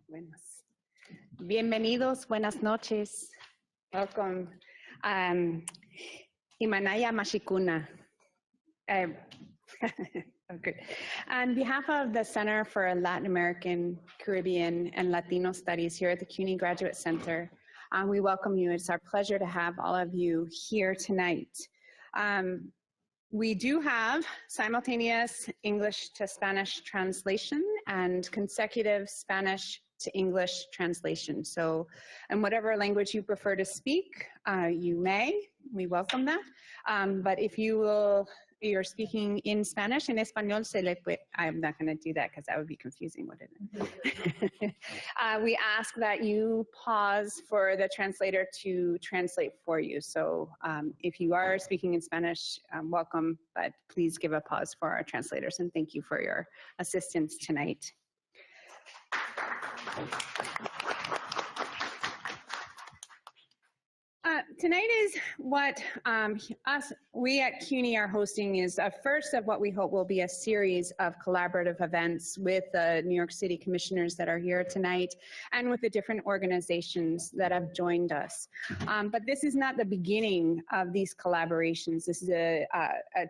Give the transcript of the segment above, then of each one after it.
Buenas. Bienvenidos, buenas noches. Welcome. Imanaya Mashikuna. Okay. On behalf of the Center for Latin American, Caribbean, and Latino Studies here at the CUNY Graduate Center, we welcome you. It's our pleasure to have all of you here tonight. We do have simultaneous English to Spanish translation and consecutive Spanish to English translation. So in whatever language you prefer to speak, you may. We welcome that. But if you're speaking in Spanish, en español se le puede, I'm not going to do that because that would be confusing, wouldn't it? We ask that you pause for the translator to translate for you. So if you are speaking in Spanish, welcome, but please give a pause for our translators, and thank you for your assistance tonight. Tonight is what we at CUNY are hosting is a first of what we hope will be a series of collaborative events with the New York City commissioners that are here tonight and with the different organizations that have joined us. But this is not the beginning of these collaborations. This is a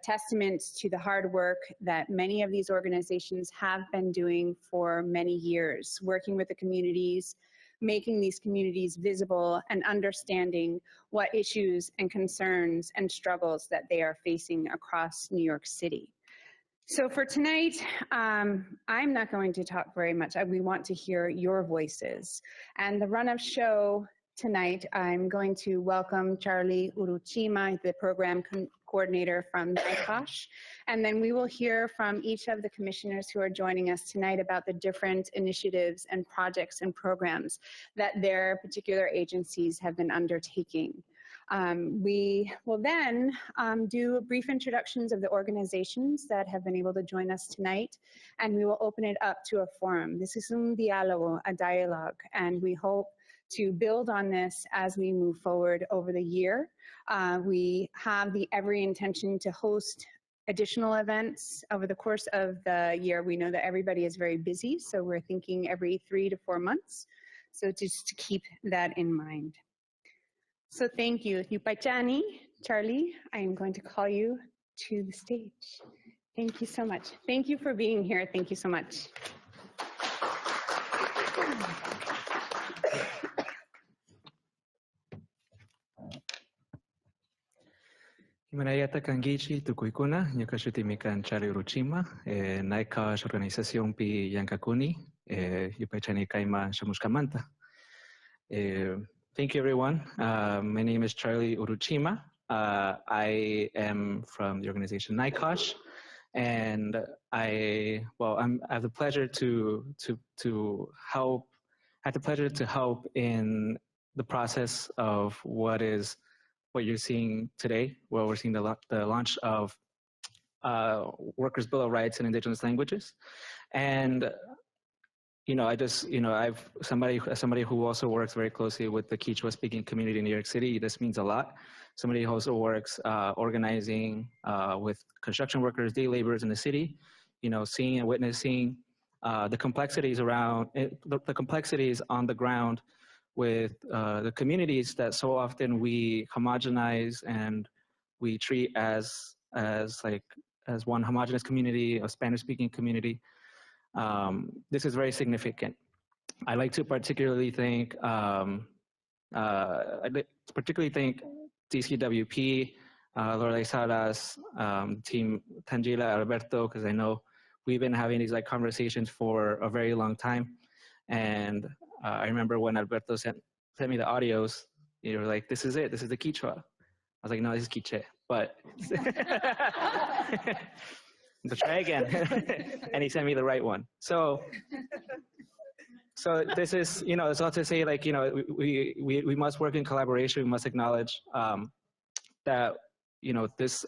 testament to the hard work that many of these organizations have been doing for many years, working with the communities, making these communities visible and understanding what issues and concerns and struggles that they are facing across New York City. So for tonight, I'm not going to talk very much. We want to hear your voices. And the run of show tonight, I'm going to welcome Charlie Uruchima, the program coordinator from NYC, and then we will hear from each of the commissioners who are joining us tonight about the different initiatives and projects and programs that their particular agencies have been undertaking. We will then do brief introductions of the organizations that have been able to join us tonight, and we will open it up to a forum. This is un diálogo, a dialogue, and we hope to build on this as we move forward over the year. We have every intention to host additional events over the course of the year. We know that everybody is very busy, so we're thinking every 3 to 4 months. So just to keep that in mind. So thank you. Yupaichani, Charlie, I am going to call you to the stage. Thank you so much. Thank you for being here. Thank you so much. Manayata kangichi tukuikuna, nyakashutimikan Charlie Uruchima, naika organización pi yankakuni, yupaichani kaima shamushkamanta. Thank you, everyone. My name is Charlie Uruchima. I am from the organization NYC, and I have the pleasure to help in the process of what you're seeing today, where we're seeing the launch of Workers' Bill of Rights in Indigenous languages. And I've somebody who also works very closely with the Kichwa speaking community in New York City. This means a lot. Somebody who also works organizing with construction workers, day laborers in the city. Seeing and witnessing the complexities around the complexities on the ground with the communities that so often we homogenize and we treat as one homogenous community, a Spanish-speaking community. This is very significant. I like to particularly thank DCWP, Lorelei Salas, team Tangela, Alberto, because I know we've been having these conversations for a very long time. And I remember when Alberto sent me the audios, you were like, this is it, this is the Kichwa. I was like, no, this is Quiche, but let's try again. And he sent me the right one. So this is, it's all to say, we must work in collaboration. We must acknowledge that,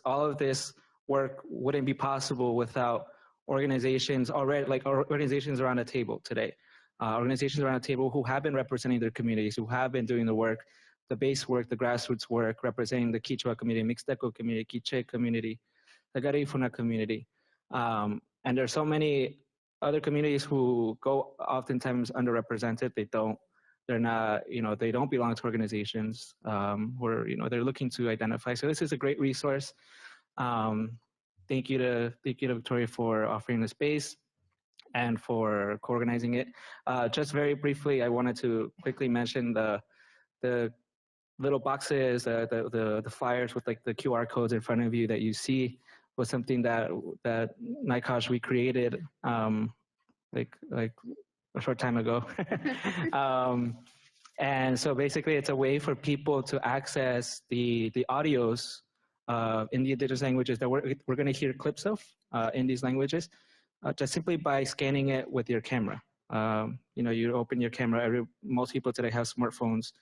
all of this work wouldn't be possible without organizations organizations around the table today. Organizations around the table who have been representing their communities, who have been doing the work, the base work, the grassroots work, representing the Kichwa community, Mixteco community, Quiche community, the Garifuna community. And there's so many other communities who go oftentimes underrepresented. They're not, they don't belong to organizations where, they're looking to identify. So this is a great resource. Thank you to Victoria for offering the space and for co-organizing it. Just very briefly, I wanted to quickly mention the little boxes, the flyers with like the QR codes in front of you that you see was something that NYCOSH we created like a short time ago. And so basically it's a way for people to access the audios in the indigenous languages that we're going to hear clips of in these languages, just simply by scanning it with your camera. You open your camera, most people today have smartphones.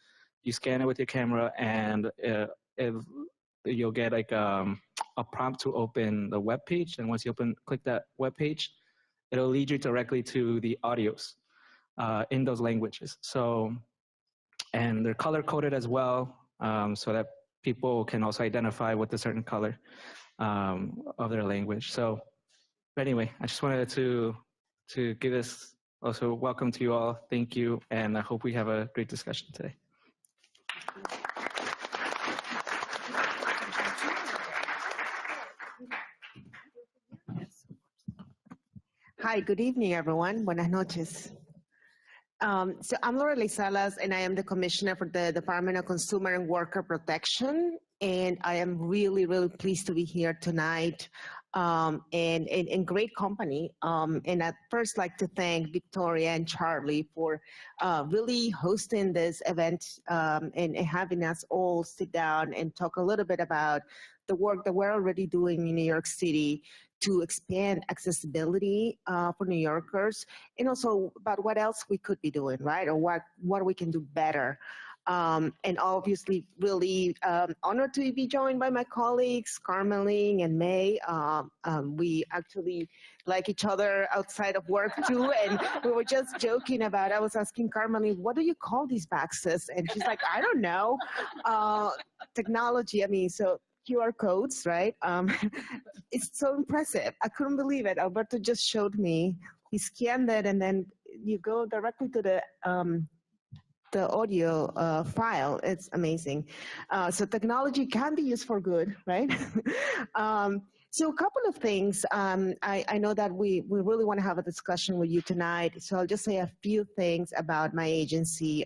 You scan it with your camera and you'll get like a prompt to open the web page. And once you click that web page, it'll lead you directly to the audios in those languages. So, and they're color coded as well, so that people can also identify with a certain color of their language. So anyway, I just wanted to give this also welcome to you all. Thank you. And I hope we have a great discussion today. Hi, good evening, everyone. Buenas noches. So I'm Salas, and I am the Commissioner for the Department of Consumer and Worker Protection. And I am really, really pleased to be here tonight and in great company. And I'd first like to thank Victoria and Charlie for really hosting this event and having us all sit down and talk a little bit about the work that we're already doing in New York City to expand accessibility for New Yorkers, and also about what else we could be doing, right? Or what we can do better. And obviously really honored to be joined by my colleagues, Carmeline and May. We actually like each other outside of work too. And we were just joking about, I was asking Carmeline, what do you call these boxes? And she's like, I don't know. Technology, I mean, so QR codes, right? It's so impressive. I couldn't believe it. Alberto just showed me. He scanned it, and then you go directly to the audio file. It's amazing. So technology can be used for good, right? So a couple of things. I know that we really want to have a discussion with you tonight. So I'll just say a few things about my agency.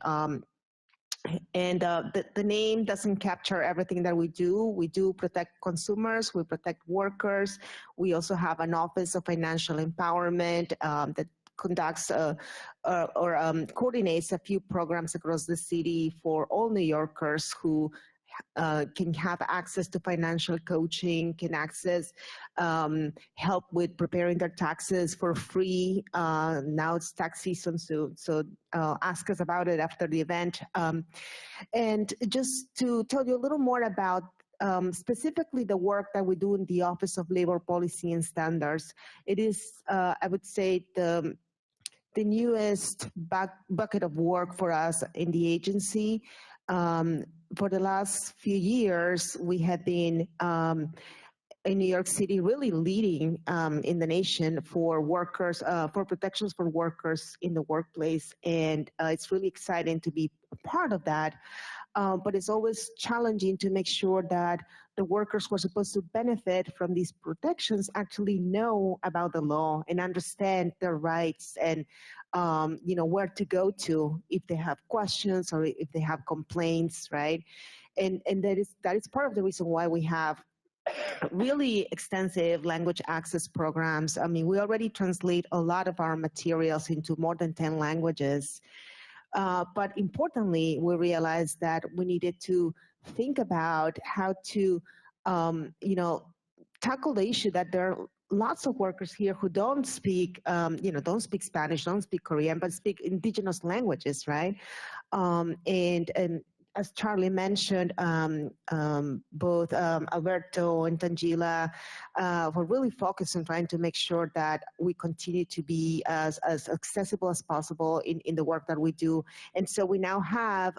And the name doesn't capture everything that we do. We do protect consumers, we protect workers. We also have an Office of Financial Empowerment that conducts or coordinates a few programs across the city for all New Yorkers who can have access to financial coaching, can access help with preparing their taxes for free. Now it's tax season, so ask us about it after the event. And just to tell you a little more about specifically the work that we do in the Office of Labor Policy and Standards, it is, I would say, the newest bucket of work for us in the agency. For the last few years, we have been in New York City really leading in the nation for workers, for protections for workers in the workplace. And it's really exciting to be a part of that. But it's always challenging to make sure that the workers who are supposed to benefit from these protections actually know about the law and understand their rights and where to go to if they have questions or if they have complaints, right? And that is part of the reason why we have really extensive language access programs. I mean, we already translate a lot of our materials into more than 10 languages. But importantly, we realized that we needed to think about how to, tackle the issue that there are lots of workers here who don't speak, don't speak Spanish, don't speak Korean, but speak indigenous languages, right? And as Charlie mentioned, both Alberto and Tangela were really focused on trying to make sure that we continue to be as accessible as possible in the work that we do. And so we now have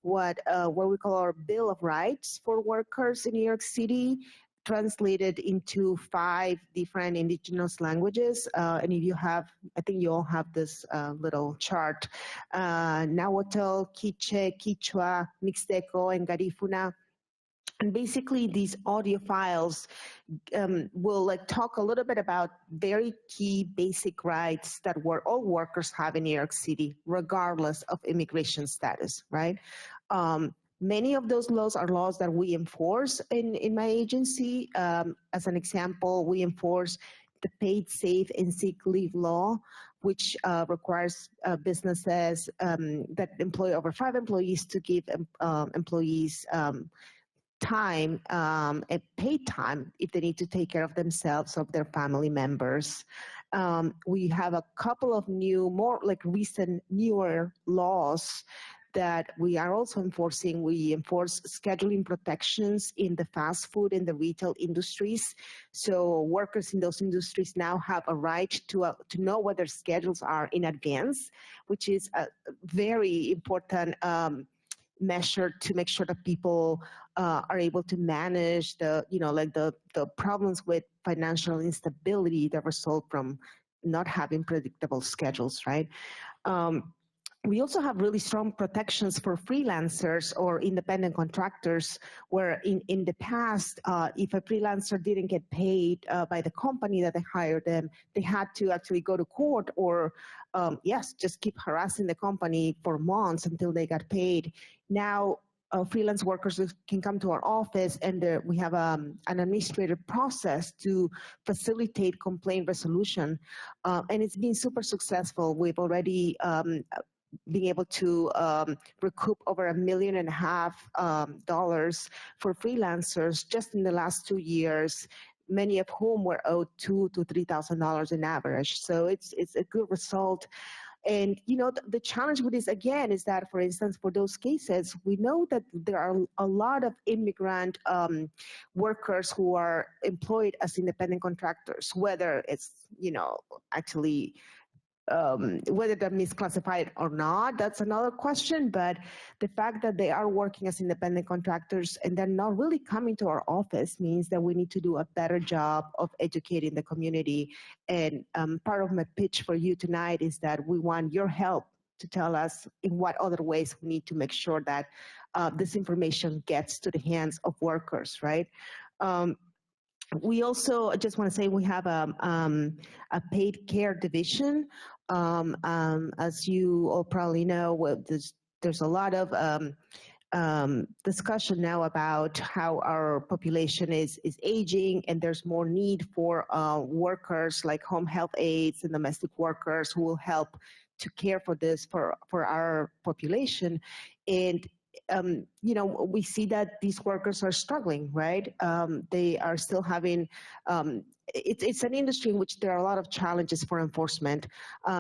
what we call our Bill of Rights for workers in New York City, translated into 5 different indigenous languages. And if you have, I think you all have this little chart, Nahuatl, Kichwa, Mixteco, and Garifuna. And basically, these audio files will talk a little bit about very key basic rights that all workers have in New York City, regardless of immigration status, right? Many of those laws are laws that we enforce in my agency. As an example, we enforce the paid, safe, and sick leave law, which requires businesses that employ over 5 employees to give employees time and paid time if they need to take care of themselves or their family members. We have a couple of more recent, newer laws that we are also enforcing. We enforce scheduling protections in the fast food and the retail industries. So workers in those industries now have a right to know what their schedules are in advance, which is a very important measure to make sure that people are able to manage the problems with financial instability that result from not having predictable schedules, right? We also have really strong protections for freelancers or independent contractors, where in the past, if a freelancer didn't get paid by the company that they hired them, they had to actually go to court or, just keep harassing the company for months until they got paid. Now, freelance workers can come to our office, and we have an administrative process to facilitate complaint resolution, and it's been super successful. We've already being able to recoup over $1.5 million for freelancers just in the last 2 years, many of whom were owed $2,000 to $3,000 in average. So it's a good result. And the challenge with this again is that, for instance, for those cases, we know that there are a lot of immigrant workers who are employed as independent contractors, whether it's actually whether they're misclassified or not, that's another question. But the fact that they are working as independent contractors and they're not really coming to our office means that we need to do a better job of educating the community. And part of my pitch for you tonight is that we want your help to tell us in what other ways we need to make sure that this information gets to the hands of workers, right? We also, I just want to say, we have a paid care division. As you all probably know, there's a lot of discussion now about how our population is aging, and there's more need for workers like home health aides and domestic workers who will help to care for this for our population. And we see that these workers are struggling, right? They are still having, it's an industry in which there are a lot of challenges for enforcement.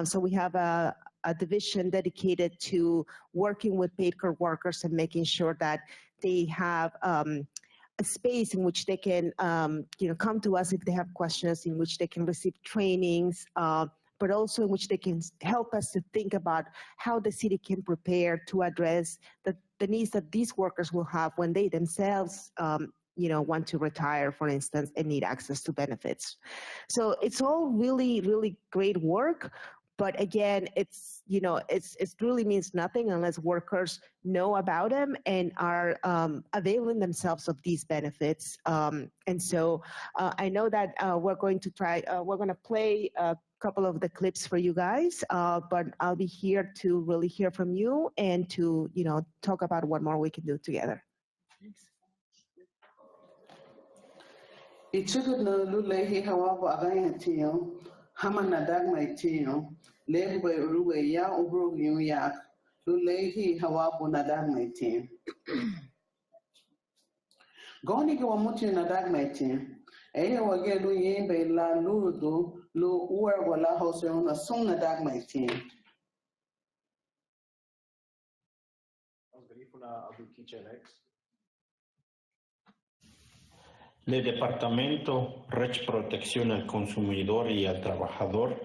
So we have a division dedicated to working with paid care workers and making sure that they have a space in which they can, come to us if they have questions, in which they can receive trainings, but also in which they can help us to think about how the city can prepare to address the needs that these workers will have when they themselves want to retire, for instance, and need access to benefits. So it's all really, really great work. But again, it really means nothing unless workers know about them and are availing themselves of these benefits. And so I know that we're going to play a couple of the clips for you guys, but I'll be here to really hear from you and to talk about what more we can do together. Thanks. Goni wa mutu na dag maitin. Eye wagelu yembe la ludo lo uwer wala hose una song na dag maitin. El Departamento de Protección al Consumidor y al Trabajador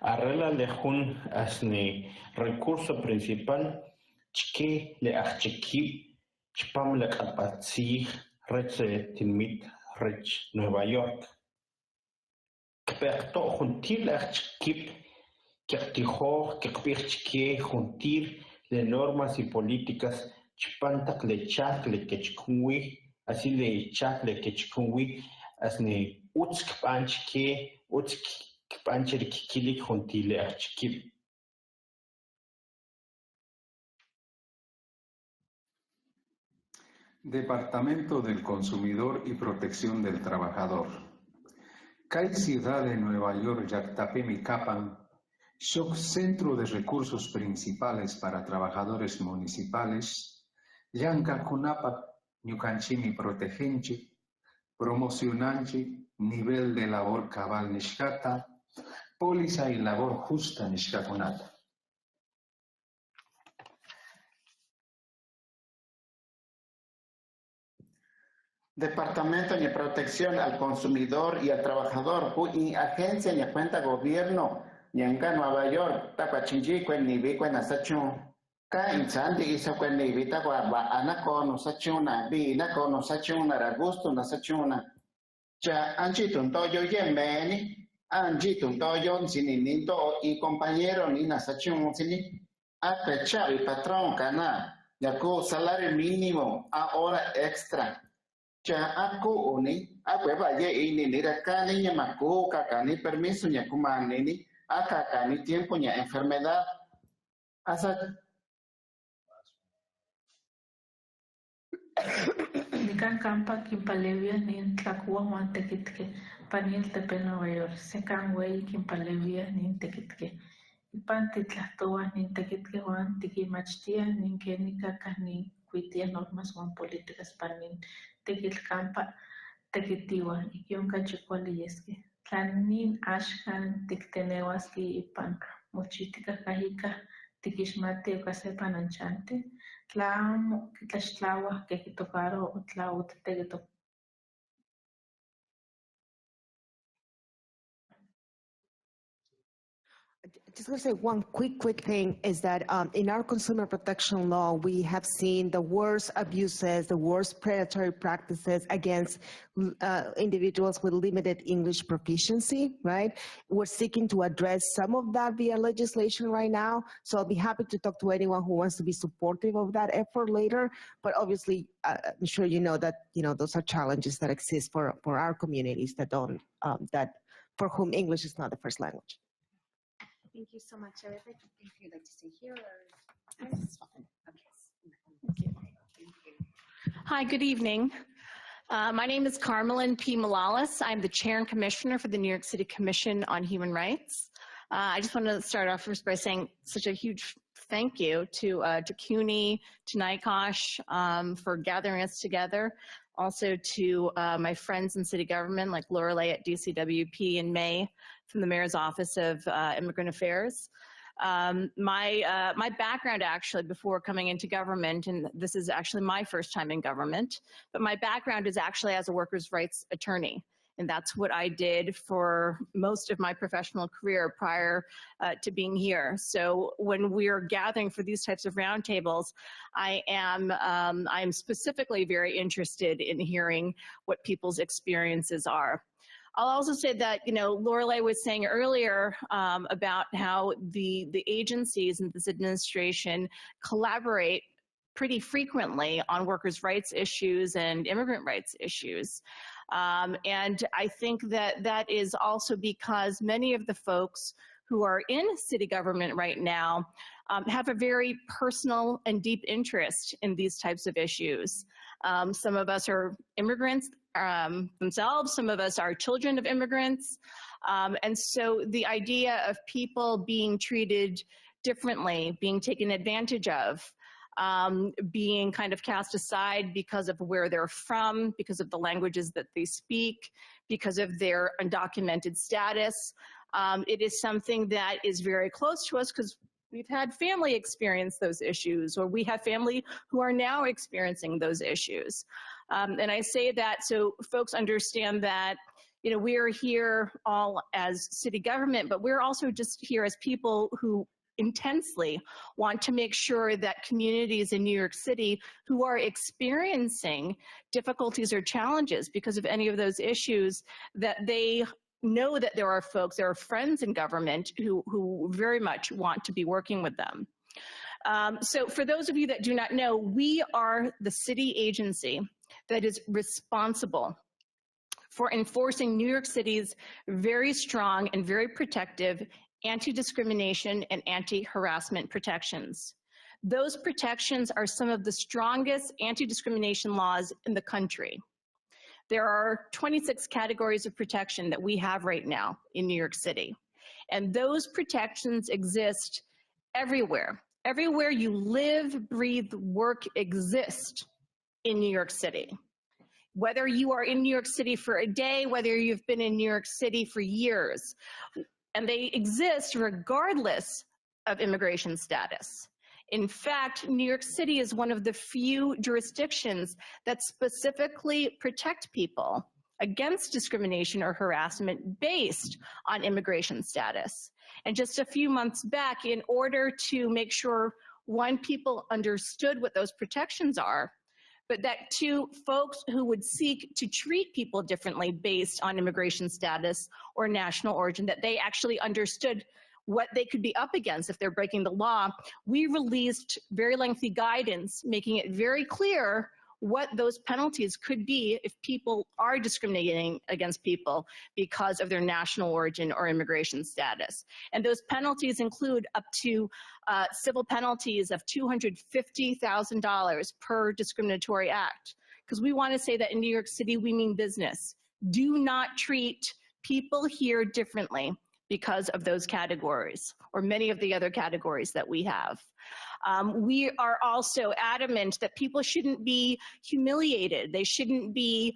arregla lejun asne recurso principal que le acheki chpam le kapatsi rece tilmit Rich Nueva York. Kpekto juntil achkip, kektijo, kekpechke juntil de normas y políticas chpantak le chak le kechkunwi, así le chak le kechkunwi, asne utsk panchke, utsk pancher kikilik juntil achkip. Departamento del Consumidor y Protección del Trabajador. CAI Ciudad de Nueva York, Yactapemi Capan, Shock Centro de Recursos Principales para Trabajadores Municipales, Yanka Kunapa, Ñucanchimi Protegenchi, Promocionanchi, Nivel de Labor Cabal Nishkata, Póliza y Labor Justa Nishkakunata. Departamento de Protección al Consumidor y al Trabajador, y agencia ni cuenta gobierno, ni en Nueva York, Tapachinji, Cuen Nibi, Cuen Asachun, Ka Insanti, Isa Cuen Nibi, Taguaba, Anaco, Nosachuna, Bi, Naco, Nosachuna, Ragusto, Nosachuna, Cha, Anchitun Toyo, Yemeni, Anchitun Toyo, Sininito, y compañero, ni Nasachun, Sini, Apecha, y patrón, Cana, Yaku, salario mínimo, a hora extra. Cha aku uni, aku vaya ini ni rakani nya maku kakani permiso nya kumani ni, akakani tiempo nya enfermedad. Asa Nikan kampa kimpalevia ni tlakua mantekitke, panil tepe Nueva York, sekan wey kimpalevia ni tekitke. Ipan titlahtoa ni tekitke wan tikimachtia ni kenika kani kuitia normas wan políticas panin. Tekil campa tekitiwa ikionka chikwaliyeski tlanin ashkan tiktenewaski ipan mochitika kahika tikixmati okasepan anchante tlamo kitlaxtlawa que kitokaro o tlawo tetekito. Just going to say one quick thing is that in our consumer protection law, we have seen the worst abuses, the worst predatory practices against individuals with limited English proficiency, right? We're seeking to address some of that via legislation right now. So I'll be happy to talk to anyone who wants to be supportive of that effort later. But obviously, I'm sure you know that, those are challenges that exist for our communities that don't, for whom English is not the first language. Thank you so much. If you'd like to stay here or this is fine. Okay. Thank you. Hi, good evening. My name is Carmelyn P. Malala. I'm the Chair and Commissioner for the New York City Commission on Human Rights. I just want to start off first by saying such a huge thank you to CUNY, to NYCOSH for gathering us together. Also to my friends in city government like Lorelei at DCWP in May from the Mayor's Office of Immigrant Affairs. My background actually before coming into government, and this is actually my first time in government, but my background is actually as a workers' rights attorney. And that's what I did for most of my professional career prior to being here. So when we're gathering for these types of roundtables, I'm specifically very interested in hearing what people's experiences are. I'll also say that, Lorelei was saying earlier about how the agencies in this administration collaborate pretty frequently on workers' rights issues and immigrant rights issues. And I think that is also because many of the folks who are in city government right now have a very personal and deep interest in these types of issues. Some of us are immigrants themselves, some of us are children of immigrants. And so the idea of people being treated differently, being taken advantage of, being kind of cast aside because of where they're from, because of the languages that they speak, because of their undocumented status. It is something that is very close to us because we've had family experience those issues, or we have family who are now experiencing those issues. And I say that so folks understand that, we are here all as city government, but we're also just here as people who intensely want to make sure that communities in New York City who are experiencing difficulties or challenges because of any of those issues, that they know that there are folks, there are friends in government who very much want to be working with them. So for those of you that do not know, we are the city agency that is responsible for enforcing New York City's very strong and very protective anti-discrimination and anti-harassment protections. Those protections are some of the strongest anti-discrimination laws in the country. There are 26 categories of protection that we have right now in New York City. And those protections exist everywhere. Everywhere you live, breathe, work, exist in New York City. Whether you are in New York City for a day, whether you've been in New York City for years, and they exist regardless of immigration status. In fact, New York City is one of the few jurisdictions that specifically protect people against discrimination or harassment based on immigration status. And just a few months back, in order to make sure, one, people understood what those protections are, but that two, folks who would seek to treat people differently based on immigration status or national origin, that they actually understood what they could be up against if they're breaking the law, we released very lengthy guidance making it very clear what those penalties could be if people are discriminating against people because of their national origin or immigration status. And those penalties include up to civil penalties of $250,000 per discriminatory act. Because we want to say that in New York City, we mean business. Do not treat people here differently because of those categories or many of the other categories that we have. We are also adamant that people shouldn't be humiliated. They shouldn't be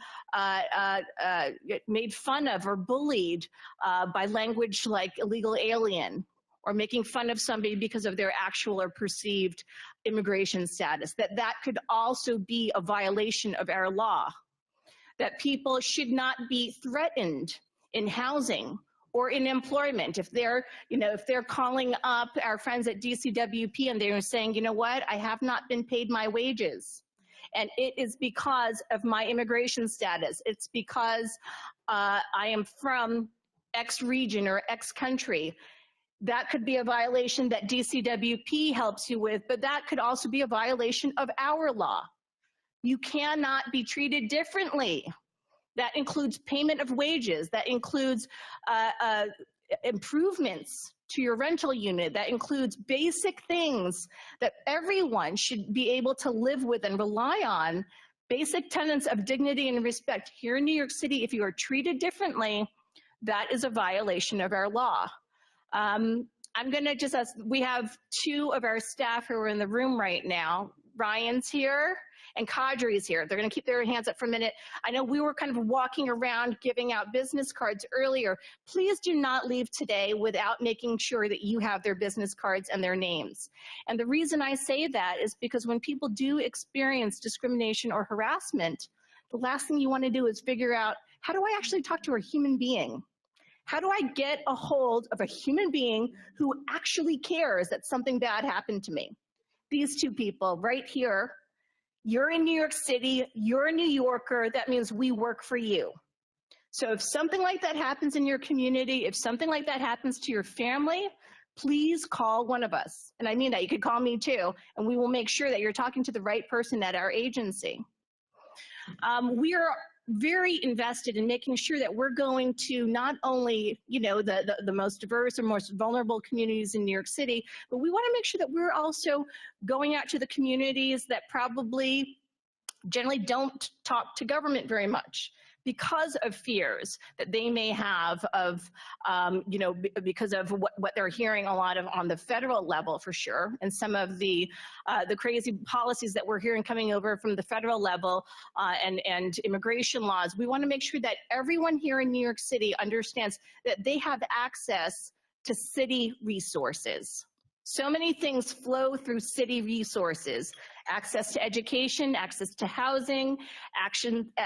made fun of or bullied by language like illegal alien or making fun of somebody because of their actual or perceived immigration status, that could also be a violation of our law, that people should not be threatened in housing or in employment. If they're, if they're calling up our friends at DCWP and they're saying, you know what, I have not been paid my wages, and it is because of my immigration status. It's because I am from X region or X country. That could be a violation that DCWP helps you with, but that could also be a violation of our law. You cannot be treated differently. That includes payment of wages. That includes improvements to your rental unit. That includes basic things that everyone should be able to live with and rely on. Basic tenets of dignity and respect. Here in New York City, if you are treated differently, that is a violation of our law. I'm going to just ask, we have two of our staff who are in the room right now. Ryan's here and Kadri's here. They're going to keep their hands up for a minute. I know we were kind of walking around giving out business cards earlier. Please do not leave today without making sure that you have their business cards and their names. And the reason I say that is because when people do experience discrimination or harassment, the last thing you want to do is figure out, how do I actually talk to a human being? How do I get a hold of a human being who actually cares that something bad happened to me? These two people right here, you're in New York City, you're a New Yorker, that means we work for you. So if something like that happens in your community, if something like that happens to your family, please call one of us. And I mean that, you could call me too, and we will make sure that you're talking to the right person at our agency. We are very invested in making sure that we're going to not only, the most diverse or most vulnerable communities in New York City, but we want to make sure that we're also going out to the communities that probably generally don't talk to government very much because of fears that they may have of, because of what they're hearing a lot of on the federal level for sure, and some of the crazy policies that we're hearing coming over from the federal level and immigration laws. We want to make sure that everyone here in New York City understands that they have access to city resources. So many things flow through city resources: access to education, access to housing,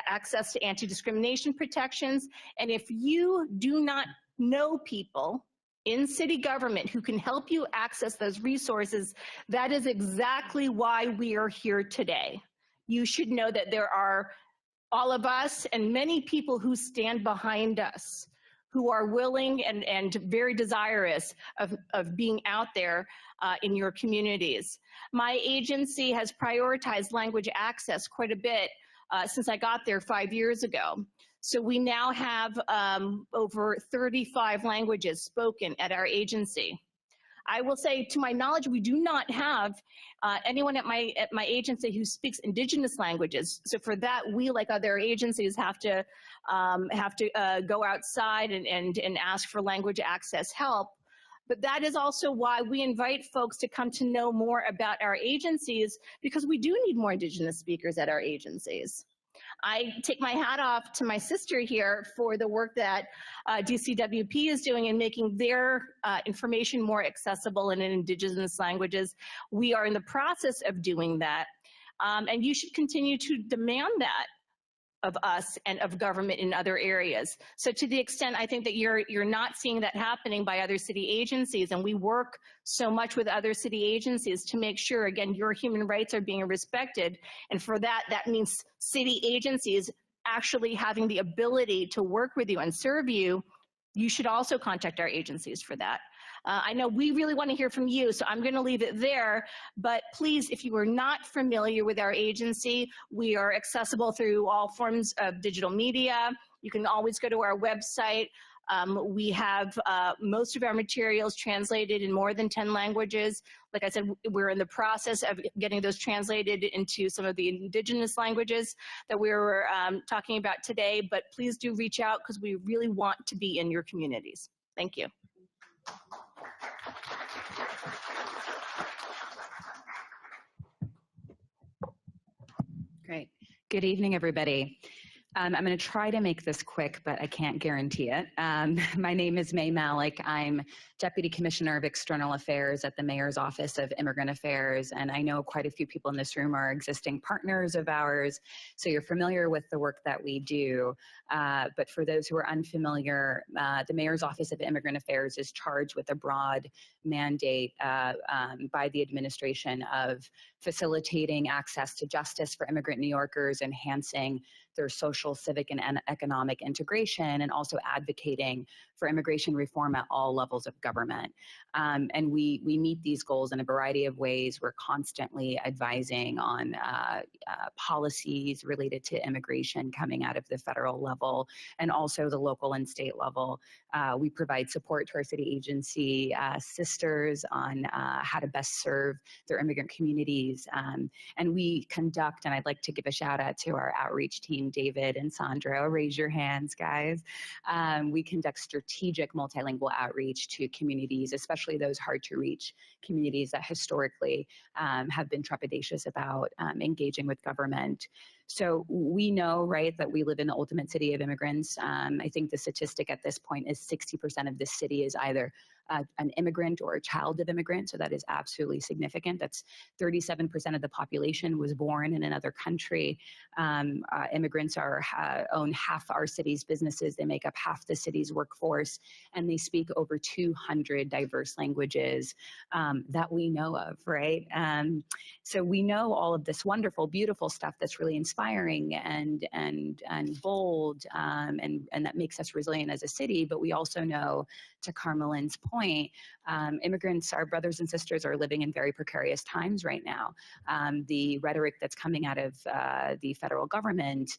access to anti-discrimination protections. And if you do not know people in city government who can help you access those resources, that is exactly why we are here today. You should know that there are all of us and many people who stand behind us, who are willing and very desirous of being out there in your communities. My agency has prioritized language access quite a bit since I got there 5 years ago. So we now have over 35 languages spoken at our agency. I will say, to my knowledge, we do not have anyone at my agency who speaks indigenous languages. So for that, we, like other agencies, have to go outside and ask for language access help. But that is also why we invite folks to come to know more about our agencies, because we do need more indigenous speakers at our agencies. I take my hat off to my sister here for the work that DCWP is doing in making their information more accessible in indigenous languages. We are in the process of doing that, and you should continue to demand that of us and of government in other areas. So to the extent I think that you're not seeing that happening by other city agencies, and we work so much with other city agencies to make sure, again, your human rights are being respected. And for that, that means city agencies actually having the ability to work with you and serve you. You should also contact our agencies for that. I know we really want to hear from you, so I'm going to leave it there. But please, if you are not familiar with our agency, we are accessible through all forms of digital media. You can always go to our website. We have most of our materials translated in more than 10 languages. Like I said, we're in the process of getting those translated into some of the indigenous languages that we were talking about today. But please do reach out, because we really want to be in your communities. Thank you. Great. Good evening, everybody. I'm going to try to make this quick, but I can't guarantee it. My name is May Malik. I'm Deputy Commissioner of External Affairs at the Mayor's Office of Immigrant Affairs, and I know quite a few people in this room are existing partners of ours, so you're familiar with the work that we do. But for those who are unfamiliar, the Mayor's Office of Immigrant Affairs is charged with a broad mandate by the administration of facilitating access to justice for immigrant New Yorkers, enhancing their social, civic, and economic integration, and also advocating for immigration reform at all levels of government. And we meet these goals in a variety of ways. We're constantly advising on policies related to immigration coming out of the federal level and also the local and state level. We provide support to our city agency sisters on how to best serve their immigrant communities. And we conduct, and I'd like to give a shout out to our outreach team, David and Sandro. Raise your hands, guys. We conduct strategic multilingual outreach to communities, especially those hard to reach communities that historically have been trepidatious about engaging with government. So we know, right, that we live in the ultimate city of immigrants. I think the statistic at this point is 60% of this city is either an immigrant or a child of immigrant. So that is absolutely significant. That's 37% of the population was born in another country. Immigrants own half our city's businesses. They make up half the city's workforce, and they speak over 200 diverse languages that we know of, right? So we know all of this wonderful, beautiful stuff that's really inspiring and bold, and that makes us resilient as a city. But we also know, to Carmelin's point, immigrants, our brothers and sisters, are living in very precarious times right now. The rhetoric that's coming out of the federal government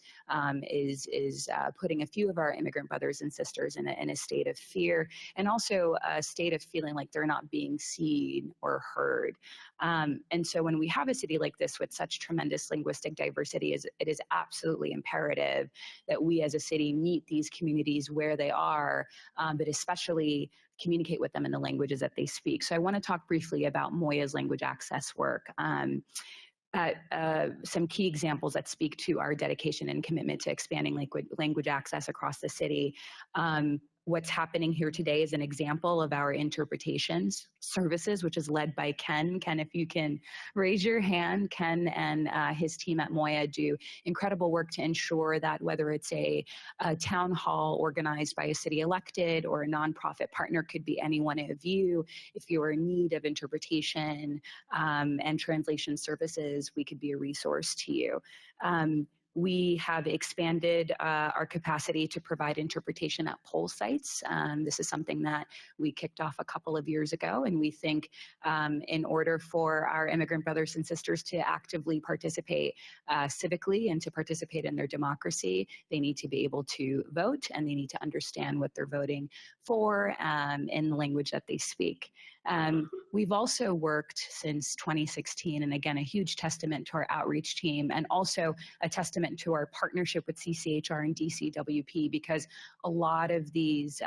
is putting a few of our immigrant brothers and sisters in a state of fear, and also a state of feeling like they're not being seen or heard. And so when we have a city like this with such tremendous linguistic diversity, it is absolutely imperative that we as a city meet these communities where they are, but especially communicate with them in the languages that they speak. So I want to talk briefly about Moya's language access work. Some key examples that speak to our dedication and commitment to expanding language access across the city. what's happening here today is an example of our interpretations services, which is led by Ken. Ken, if you can raise your hand. Ken and his team at Moya do incredible work to ensure that whether it's a town hall organized by a city elected or a nonprofit partner, could be any one of you, if you're in need of interpretation and translation services, we could be a resource to you. We have expanded our capacity to provide interpretation at poll sites. This is something that we kicked off a couple of years ago, and we think in order for our immigrant brothers and sisters to actively participate civically and to participate in their democracy, they need to be able to vote, and they need to understand what they're voting for in the language that they speak. We've also worked since 2016, and again, a huge testament to our outreach team, and also a testament to our partnership with CCHR and DCWP, because a lot of these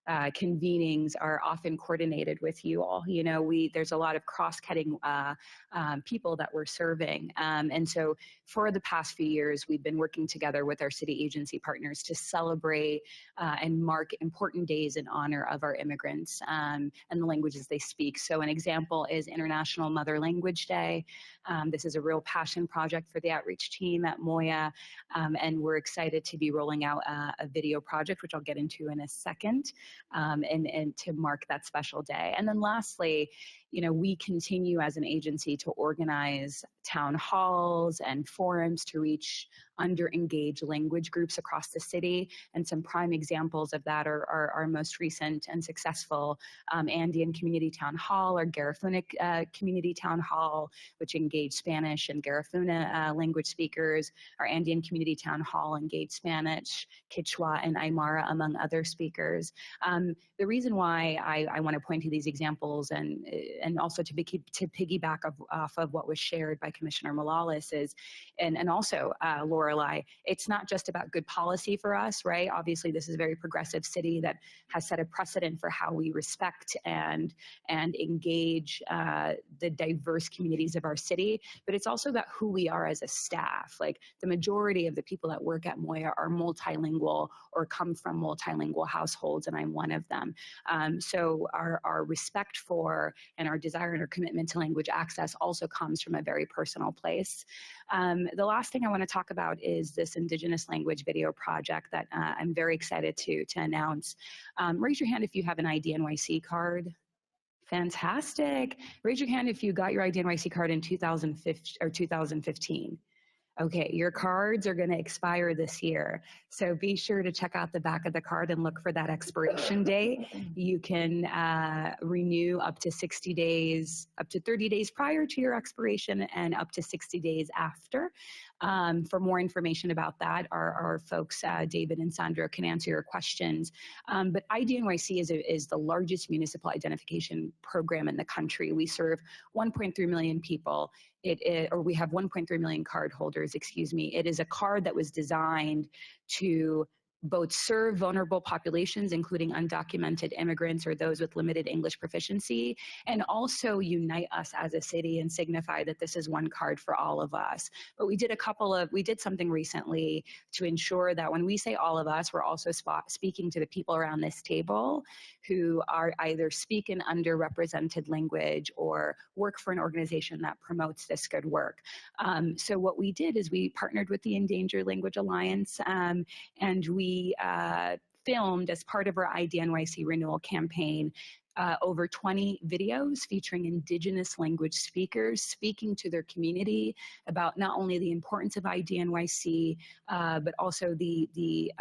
convenings are often coordinated with you all. You know, there's a lot of cross-cutting people that we're serving. And so for the past few years, we've been working together with our city agency partners to celebrate and mark important days in honor of our immigrants and the languages they speak. So an example is International Mother Language Day. This is a real passion project for the outreach team at Moya, and we're excited to be rolling out a video project, which I'll get into in a second, and to mark that special day. And then lastly, you know, we continue as an agency to organize town halls and forums to reach under-engaged language groups across the city. And some prime examples of that are our most recent and successful Andean Community Town Hall, or Garifuna Community Town Hall, which engaged Spanish and Garifuna language speakers. Our Andean Community Town Hall engaged Spanish, Kichwa, and Aymara, among other speakers. The reason why I want to point to these examples and also to piggyback off of what was shared by Commissioner Malala is, and also Lorelei, it's not just about good policy for us, right? Obviously, this is a very progressive city that has set a precedent for how we respect and engage the diverse communities of our city, but it's also about who we are as a staff. Like, the majority of the people that work at Moya are multilingual or come from multilingual households, and I'm one of them. So our respect for and our desire and our commitment to language access also comes from a very personal place. The last thing I want to talk about is this Indigenous language video project that I'm very excited to announce. Raise your hand if you have an ID NYC card. Fantastic. Raise your hand if you got your ID NYC card in 2015 or 2015. Okay, your cards are going to expire this year. So be sure to check out the back of the card and look for that expiration date. You can renew up to 60 days, up to 30 days prior to your expiration, and up to 60 days after. For more information about that, our folks, David and Sandra, can answer your questions. But ID NYC is the largest municipal identification program in the country. We serve 1.3 million people. Or we have 1.3 million card holders, excuse me. It is a card that was designed to both serve vulnerable populations, including undocumented immigrants or those with limited English proficiency, and also unite us as a city and signify that this is one card for all of us. But we did something recently to ensure that when we say all of us, we're also speaking to the people around this table who are either speak an underrepresented language or work for an organization that promotes this good work. So what we did is we partnered with the Endangered Language Alliance, and we filmed, as part of our ID NYC renewal campaign, over 20 videos featuring Indigenous language speakers speaking to their community about not only the importance of ID NYC, but also the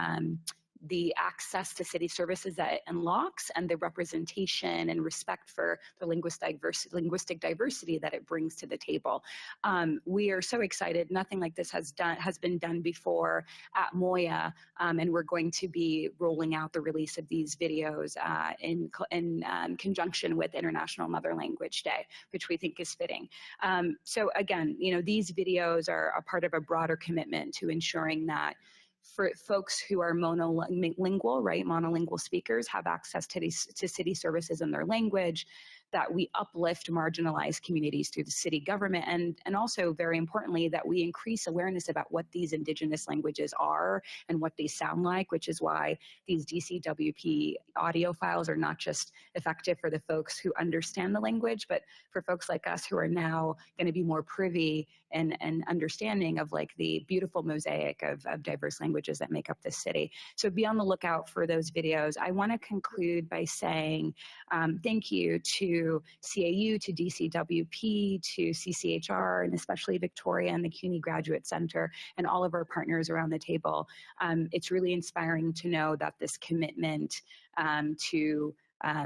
access to city services that it unlocks, and the representation and respect for the linguistic diversity that it brings to the table. We are so excited. Nothing like this has been done before at Moya, and we're going to be rolling out the release of these videos in conjunction with International Mother Language Day, which we think is fitting. So again, you know, these videos are a part of a broader commitment to ensuring that for folks who are monolingual, right, monolingual speakers have access to city services in their language, that we uplift marginalized communities through the city government, and also, very importantly, that we increase awareness about what these indigenous languages are and what they sound like, which is why these DCWP audio files are not just effective for the folks who understand the language, but for folks like us who are now going to be more privy and understanding of like the beautiful mosaic of diverse languages that make up this city. So be on the lookout for those videos. I want to conclude by saying thank you to CAU, to DCWP, to CCHR, and especially Victoria and the CUNY Graduate Center and all of our partners around the table. It's really inspiring to know that this commitment to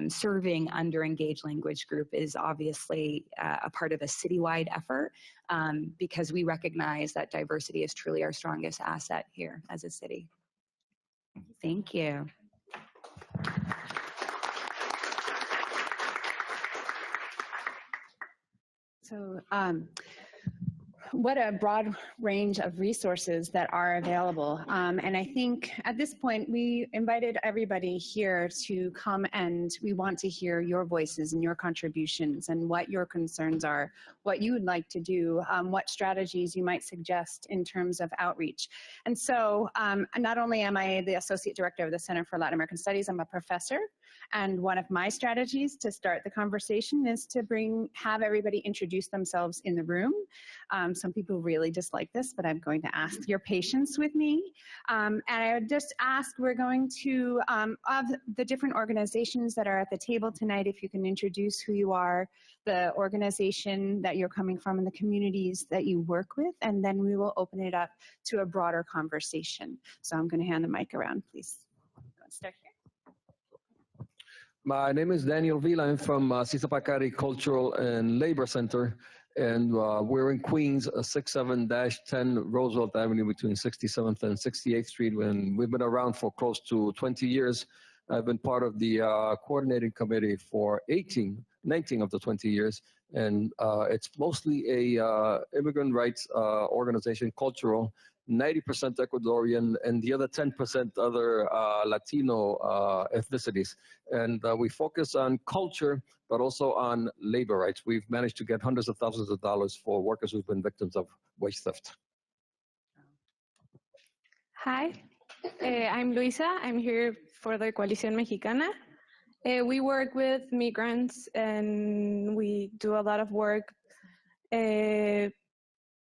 serving under-engaged language group is obviously a part of a citywide effort because we recognize that diversity is truly our strongest asset here as a city. Thank you. So what a broad range of resources that are available. And I think at this point, we invited everybody here to come, and we want to hear your voices and your contributions and what your concerns are, what you would like to do, what strategies you might suggest in terms of outreach. And so not only am I the Associate Director of the Center for Latin American Studies, I'm a professor. And one of my strategies to start the conversation is to have everybody introduce themselves in the room. Some people really dislike this, but I'm going to ask your patience with me. And I would just ask, we're going to, of the different organizations that are at the table tonight, if you can introduce who you are, the organization that you're coming from, and the communities that you work with, and then we will open it up to a broader conversation. So I'm going to hand the mic around, please. Let's start here. My name is Daniel Vila. I'm from Sisapacari Cultural and Labor Center, and we're in Queens, 67-10 Roosevelt Avenue between 67th and 68th Street, and we've been around for close to 20 years. I've been part of the coordinating committee for 19 of the 20 years, and it's mostly a immigrant rights organization, cultural, 90% Ecuadorian, and the other 10% other Latino ethnicities. And we focus on culture, but also on labor rights. We've managed to get hundreds of thousands of dollars for workers who've been victims of wage theft. Hi, I'm Luisa. I'm here for the Coalición Mexicana. We work with migrants, and we do a lot of work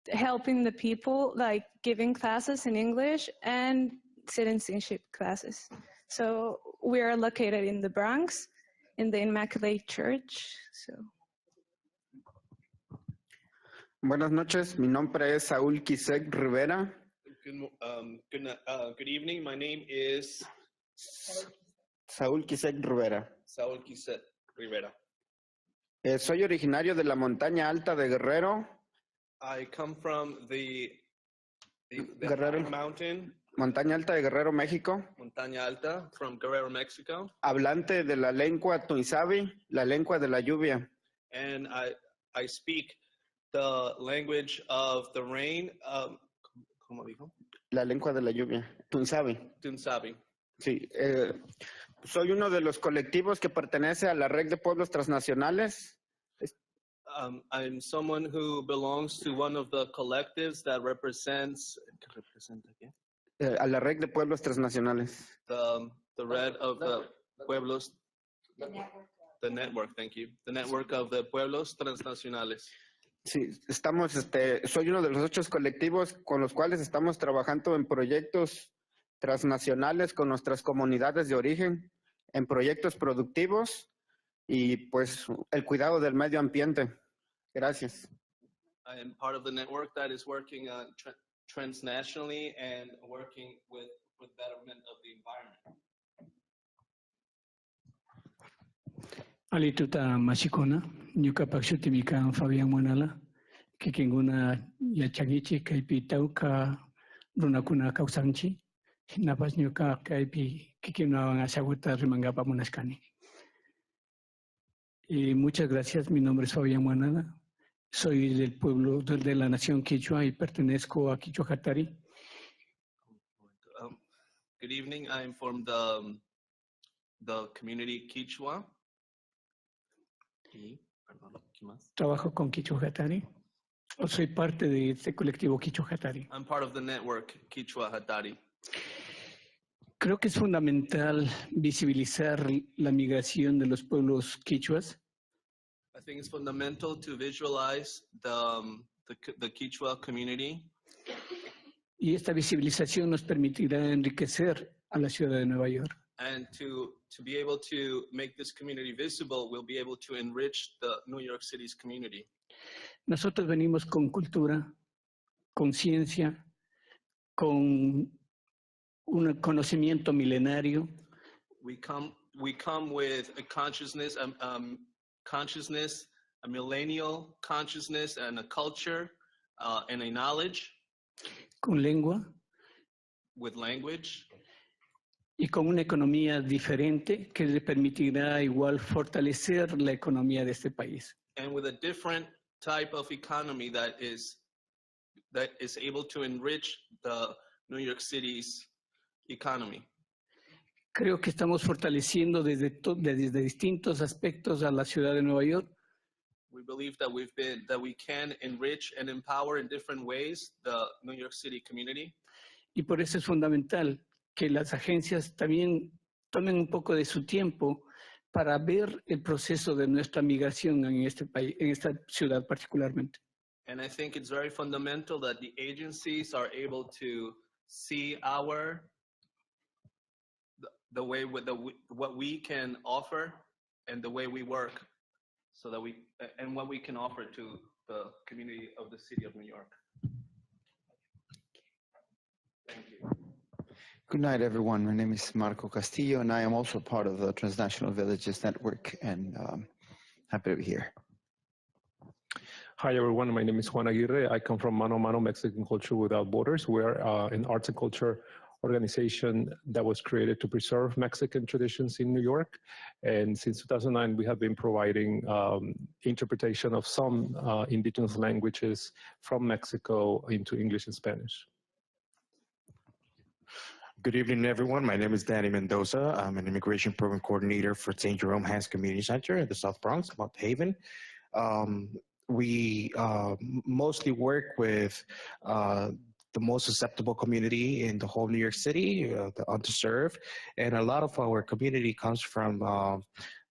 helping the people, like giving classes in English and citizenship classes. So we are located in the Bronx, in the Immaculate Church. So. Buenas noches, mi nombre es Saúl Quisec Rivera. Good evening, my name is Saúl Quisec Rivera. Saúl Quisec Rivera. Soy originario de la montaña alta de Guerrero. I come from the Guerrero, mountain. Montaña Alta de Guerrero, México. Montaña Alta, from Guerrero, Mexico. Hablante de la lengua tuisabi, la lengua de la lluvia. And I speak the language of the rain. ¿Cómo dijo? La lengua de la lluvia, tuisabi. Tunsabi. Sí. Soy uno de los colectivos que pertenece a la Red de Pueblos Transnacionales. I'm someone who belongs to one of the collectives that represents a la Red de Pueblos Transnacionales. The Red of the Pueblos, the network, thank you. The network of the Pueblos Transnacionales. Sí, estamos, soy uno de los 8 colectivos con los cuales estamos trabajando en proyectos transnacionales con nuestras comunidades de origen, en proyectos productivos y pues el cuidado del medio ambiente. Gracias. I am part of the network that is working transnationally and working with betterment of the environment. Alituta machikona, nyuka pakshutimika Fabian Manala, kikinguna yachangichi kaipitau ka runakuna kausanchi, napas nyuka kaipi kikina wangasaguta rimangapa munaskani. Y muchas gracias, mi nombre es Fabián Manala, soy del pueblo de la nación Kichwa y pertenezco a Kichwa Hatari. Good evening, I'm from the community Kichwa. Trabajo con Kichwa Hatari. O soy parte de este colectivo Kichwa Hatari. I'm part of the network Kichwa Hatari. Creo que es fundamental visibilizar la migración de los pueblos quichuas. I think it's fundamental to visualize the Kichwa community. Y esta visibilización nos permitirá enriquecer a la ciudad de Nueva York. And to be able to make this community visible, we'll be able to enrich the New York City's community. Nosotros venimos con cultura, con ciencia, con un conocimiento milenario. We come with a consciousness, a millennial consciousness, and a culture, and a knowledge. Con lengua. With language. Y con una economía diferente que le permitirá igual fortalecer la economía de este país. And with a different type of economy that is able to enrich the New York City's economy. Creo que estamos fortaleciendo desde distintos aspectos a la ciudad de Nueva York. We believe that we can enrich and empower in different ways the New York City community. Y por eso es fundamental que las agencias también tomen un poco de su tiempo para ver el proceso de nuestra migración en este país, en esta ciudad particularmente. And I think it's very fundamental that the agencies are able to see the way what we can offer and the way we work, so that and what we can offer to the community of the city of New York. Thank you. Good night, everyone. My name is Marco Castillo, and I am also part of the Transnational Villages Network, and happy to be here. Hi, everyone. My name is Juan Aguirre. I come from Mano Mano Mexican Culture Without Borders. We're an arts and culture organization that was created to preserve Mexican traditions in New York. And since 2009, we have been providing interpretation of some indigenous languages from Mexico into English and Spanish. Good evening, everyone. My name is Danny Mendoza. I'm an immigration program coordinator for St. Jerome Hands Community Center in the South Bronx, Mount Haven. We mostly work with the most susceptible community in the whole New York City, the underserved. And a lot of our community comes from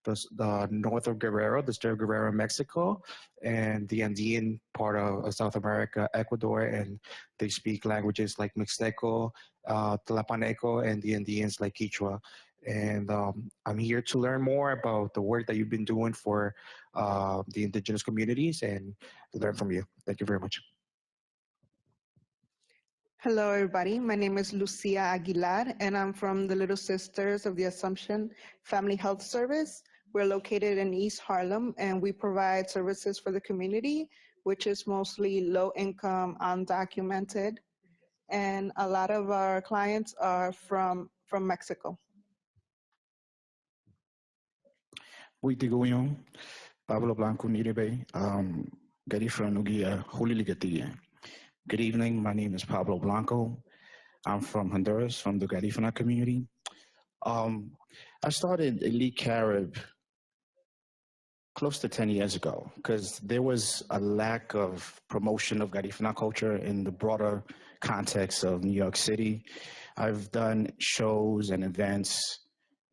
the north of Guerrero, the state of Guerrero, Mexico, and the Andean part of South America, Ecuador, and they speak languages like Mixteco, Tlapaneco, and the Indians like Kichwa. And I'm here to learn more about the work that you've been doing for the indigenous communities and learn from you. Thank you very much. Hello, everybody. My name is Lucia Aguilar, and I'm from the Little Sisters of the Assumption Family Health Service. We're located in East Harlem, and we provide services for the community, which is mostly low-income, undocumented, and a lot of our clients are from Mexico. Witiguyon, Pablo Blanco Nirebe, Garifuna Nugia, Huliligatiya. Good evening, my name is Pablo Blanco. I'm from Honduras, from the Garifuna community. I started Elite Carib close to 10 years ago because there was a lack of promotion of Garifuna culture in the broader context of New York City. I've done shows and events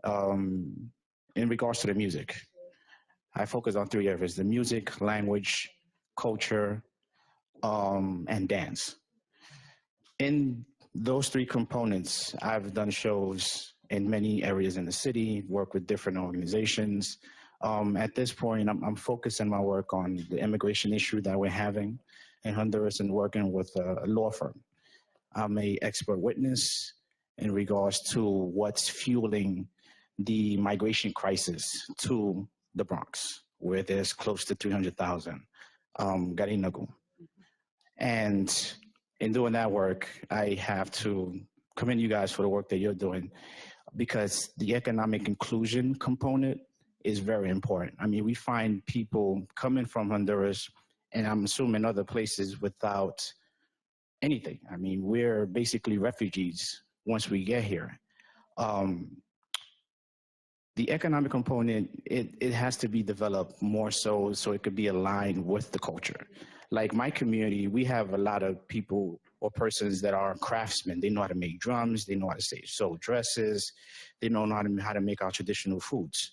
in regards to the music. I focus on 3 areas: the music, language, culture, and dance. In those 3 components, I've done shows in many areas in the city, worked with different organizations. At this point, I'm focusing my work on the immigration issue that we're having in Honduras and working with a law firm. I'm an expert witness in regards to what's fueling the migration crisis to the Bronx, where there's close to 300,000 Garinagu. And in doing that work, I have to commend you guys for the work that you're doing, because the economic inclusion component is very important. I mean, we find people coming from Honduras, and I'm assuming other places, without anything. I mean, we're basically refugees once we get here. the economic component, it has to be developed more so it could be aligned with the culture. Like my community, we have a lot of people or persons that are craftsmen. They know how to make drums, they know how to sew dresses, they know how to make our traditional foods.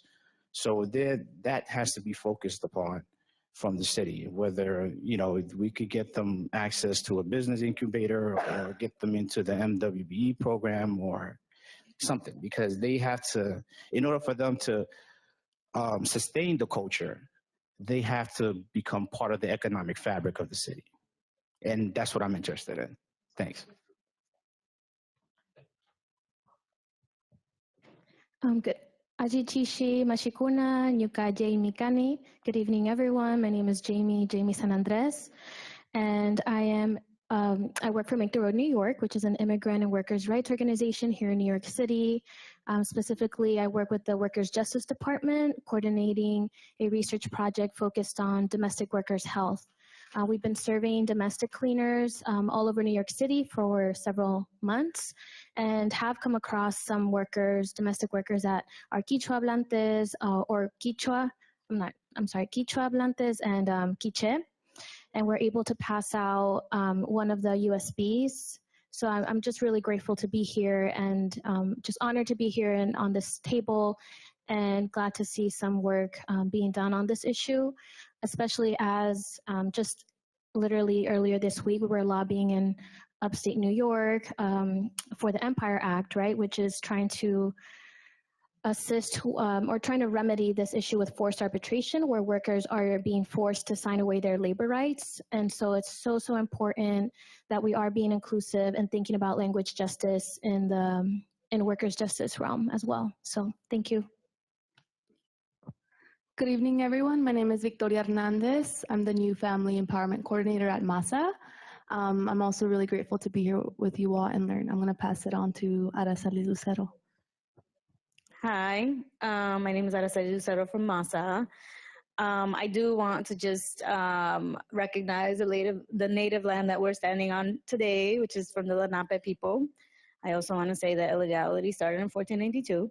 So that has to be focused upon from the city, whether, you know, we could get them access to a business incubator or get them into the MWBE program or something, because they have to, in order for them to sustain the culture, they have to become part of the economic fabric of the city. And that's what I'm interested in. Thanks. Good. Ajichishi Mashikuna, Nyuka Jamie Kani. Good evening, everyone. My name is Jamie San Andres, and I work for Make the Road New York, which is an immigrant and workers' rights organization here in New York City. Specifically, I work with the Workers' Justice Department, coordinating a research project focused on domestic workers' health. We've been surveying domestic cleaners all over New York City for several months and have come across some workers, domestic workers that are Kichwa hablantes or Kichwa, Kichwa hablantes and Quiche. And we're able to pass out one of the USBs. So I'm just really grateful to be here and just honored to be here and on this table, and glad to see some work being done on this issue, especially as just literally earlier this week, we were lobbying in upstate New York for the Empire Act, right, which is trying to assist or trying to remedy this issue with forced arbitration, where workers are being forced to sign away their labor rights. And so it's so important that we are being inclusive and thinking about language justice in the workers' justice realm as well. So thank you. Good evening, everyone. My name is Victoria Hernandez. I'm the new Family Empowerment Coordinator at MASA. I'm also really grateful to be here with you all and learn. I'm going to pass it on to Araceli Lucero. Hi, my name is Araceli Lucero from MASA. I do want to just recognize the native land that we're standing on today, which is from the Lenape people. I also want to say that illegality started in 1492.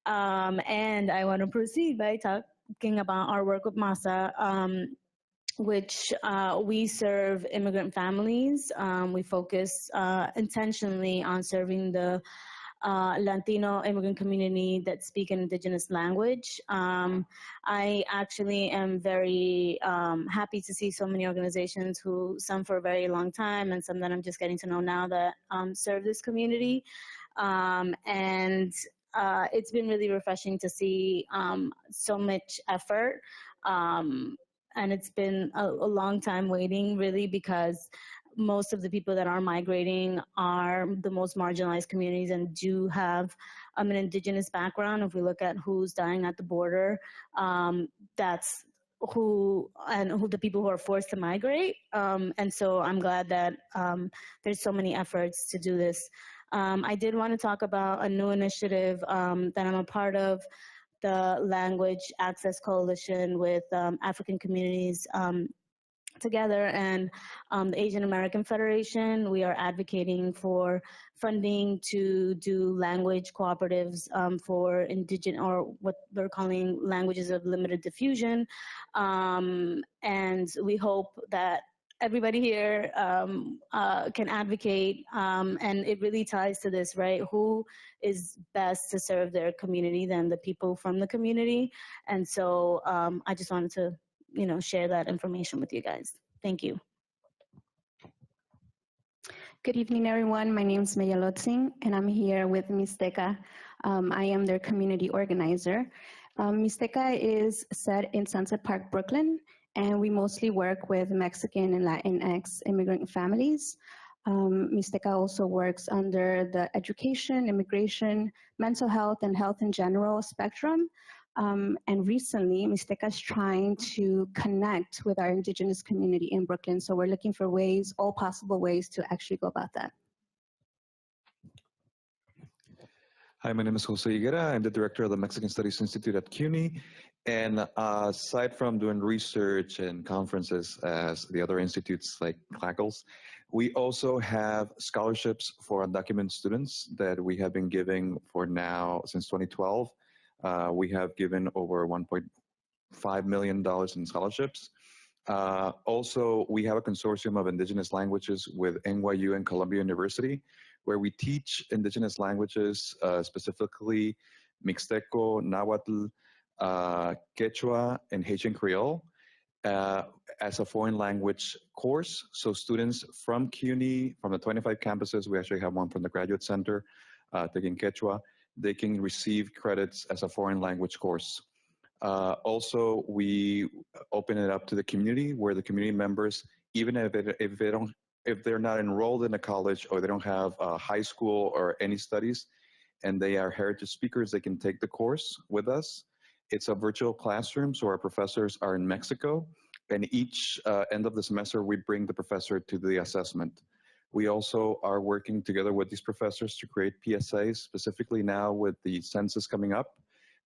And I want to proceed by talking about our work with MASA, which we serve immigrant families. We focus intentionally on serving the Latino immigrant community that speak an indigenous language. I actually am very happy to see so many organizations who, some for a very long time and some that I'm just getting to know now, that serve this community. And it's been really refreshing to see so much effort. And it's been a long time waiting, really, because most of the people that are migrating are the most marginalized communities and do have an indigenous background. If we look at who's dying at the border, that's who the people who are forced to migrate. And so I'm glad that there's so many efforts to do this. I did want to talk about a new initiative that I'm a part of, the Language Access Coalition with African communities together, and the Asian American Federation. We are advocating for funding to do language cooperatives for indigenous, or what they're calling languages of limited diffusion. And we hope that everybody here can advocate, and it really ties to this, right? Who is best to serve their community than the people from the community? And so I just wanted to share that information with you guys. Thank you. Good evening, everyone. My name is Maya Lotzing, and I'm here with Mystica. I am their community organizer. Mystica is set in Sunset Park, Brooklyn, and we mostly work with Mexican and Latinx immigrant families. Mystica also works under the education, immigration, mental health, and health in general spectrum. And recently, Mystica is trying to connect with our indigenous community in Brooklyn. So we're looking for ways, all possible ways, to actually go about that. Hi, my name is Jose Higuera. I'm the director of the Mexican Studies Institute at CUNY. And aside from doing research and conferences as the other institutes like CLACLS, we also have scholarships for undocumented students that we have been giving for now since 2012. We have given over $1.5 million in scholarships. Also, we have a consortium of indigenous languages with NYU and Columbia University, where we teach indigenous languages, specifically Mixteco, Nahuatl, Kichwa, and Haitian Creole, as a foreign language course. So students from CUNY, from the 25 campuses, we actually have one from the Graduate Center taking Quechua, they can receive credits as a foreign language course. Also, we open it up to the community, where the community members, even if they're not enrolled in a college or they don't have high school or any studies, and they are heritage speakers, they can take the course with us. It's a virtual classroom, so our professors are in Mexico, and each end of the semester, we bring the professor to the assessment. We also are working together with these professors to create PSAs, specifically now with the census coming up.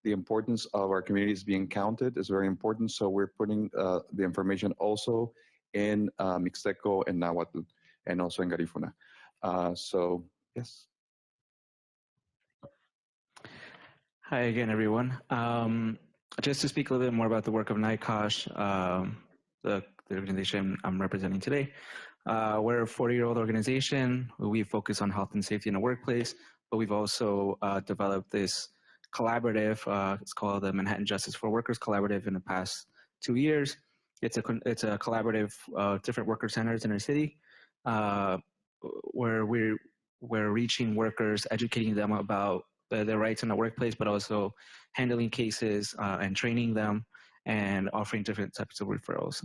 The importance of our communities being counted is very important, so we're putting the information also in Mixteco and Nahuatl, and also in Garifuna. So, yes. Hi again, everyone. Just to speak a little bit more about the work of NYCOSH, the organization I'm representing today. We're a 40-year-old organization. We focus on health and safety in the workplace, but we've also developed this collaborative, it's called the Manhattan Justice for Workers Collaborative in the past 2 years. It's a collaborative of different worker centers in our city, where we're reaching workers, educating them about their rights in the workplace, but also handling cases and training them and offering different types of referrals.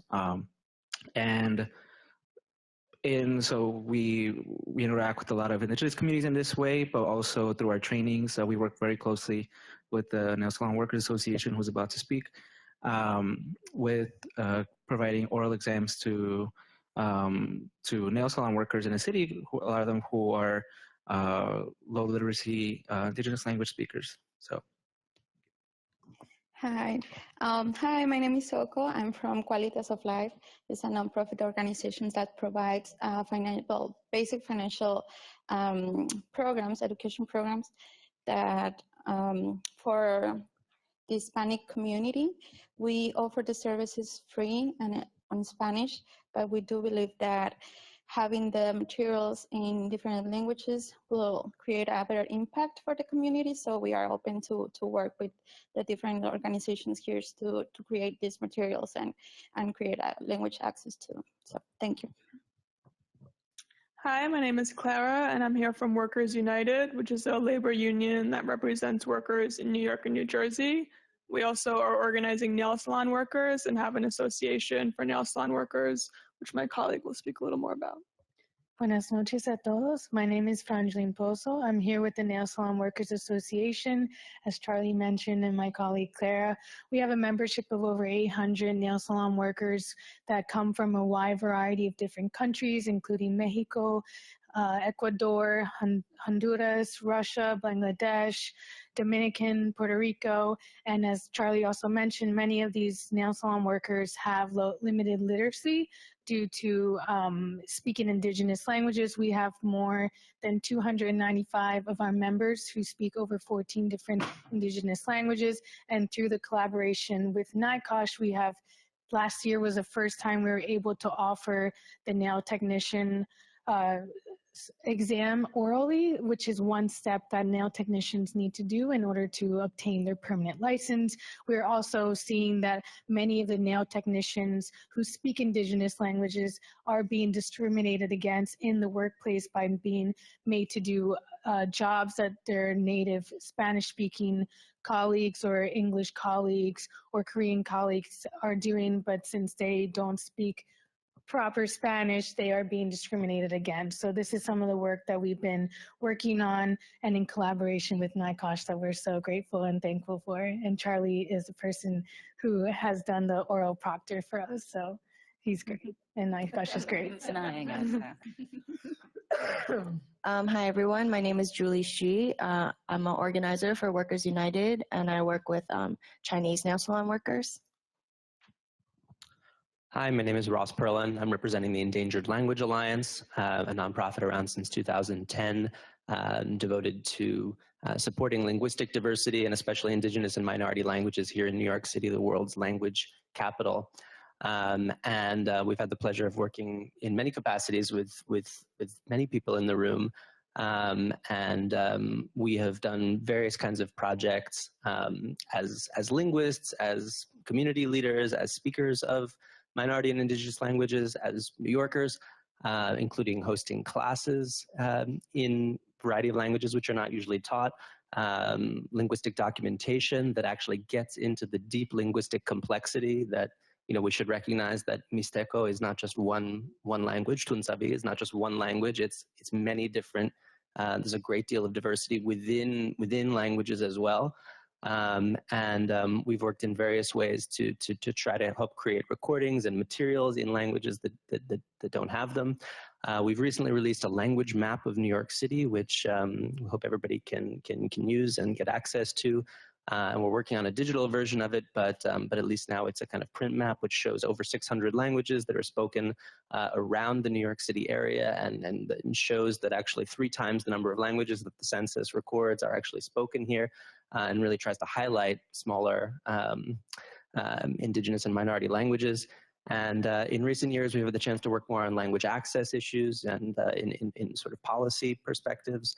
So we interact with a lot of indigenous communities in this way, but also through our trainings. We work very closely with the Nail Salon Workers Association, who's about to speak, with providing oral exams to nail salon workers in the city, a lot of them who are low literacy indigenous language speakers. So. Hi. Hi, my name is Soko. I'm from Qualitas of Life. It's a nonprofit organization that provides basic financial programs, education programs that for the Hispanic community. We offer the services free and on Spanish, but we do believe that having the materials in different languages will create a better impact for the community. So we are open to work with the different organizations here to create these materials and create a language access to them. So thank you. Hi, my name is Clara, and I'm here from Workers United, which is a labor union that represents workers in New York and New Jersey. We also are organizing nail salon workers and have an association for nail salon workers, which my colleague will speak a little more about. Buenas noches a todos. My name is Frangeline Pozo. I'm here with the Nail Salon Workers Association. As Charlie mentioned and my colleague Clara, we have a membership of over 800 nail salon workers that come from a wide variety of different countries, including Mexico, Ecuador, Honduras, Russia, Bangladesh, Dominican, Puerto Rico, and as Charlie also mentioned, many of these nail salon workers have limited literacy due to speaking indigenous languages. We have more than 295 of our members who speak over 14 different indigenous languages, and through the collaboration with NYCOSH, we have, last year was the first time we were able to offer the nail technician exam orally, which is one step that nail technicians need to do in order to obtain their permanent license. We're also seeing that many of the nail technicians who speak indigenous languages are being discriminated against in the workplace by being made to do jobs that their native Spanish-speaking colleagues or English colleagues or Korean colleagues are doing, but since they don't speak proper Spanish, they are being discriminated against. So this is some of the work that we've been working on and in collaboration with NYCOSH that we're so grateful and thankful for. And Charlie is the person who has done the oral proctor for us. So he's great and NYCOSH is great. So. Hi, everyone. My name is Julie Shi. I'm an organizer for Workers United, and I work with Chinese nail salon workers. Hi, my name is Ross Perlin. I'm representing the Endangered Language Alliance, a nonprofit around since 2010 devoted to supporting linguistic diversity and especially indigenous and minority languages here in New York City, the world's language capital. We've had the pleasure of working in many capacities with many people in the room. We have done various kinds of projects as linguists, as community leaders, as speakers of minority and indigenous languages, as New Yorkers, including hosting classes in a variety of languages which are not usually taught, linguistic documentation that actually gets into the deep linguistic complexity that we should recognize that Mixteco is not just one language. Tunsavi is not just one language. It's many different. There's a great deal of diversity within languages as well. We've worked in various ways to try to help create recordings and materials in languages that don't have them. We've recently released a language map of New York City, which we hope everybody can use and get access to. And we're working on a digital version of it, but at least now it's a kind of print map which shows over 600 languages that are spoken around the New York City area, and shows that actually 3 times the number of languages that the census records are actually spoken here, and really tries to highlight smaller indigenous and minority languages. And in recent years, we've had the chance to work more on language access issues and in sort of policy perspectives.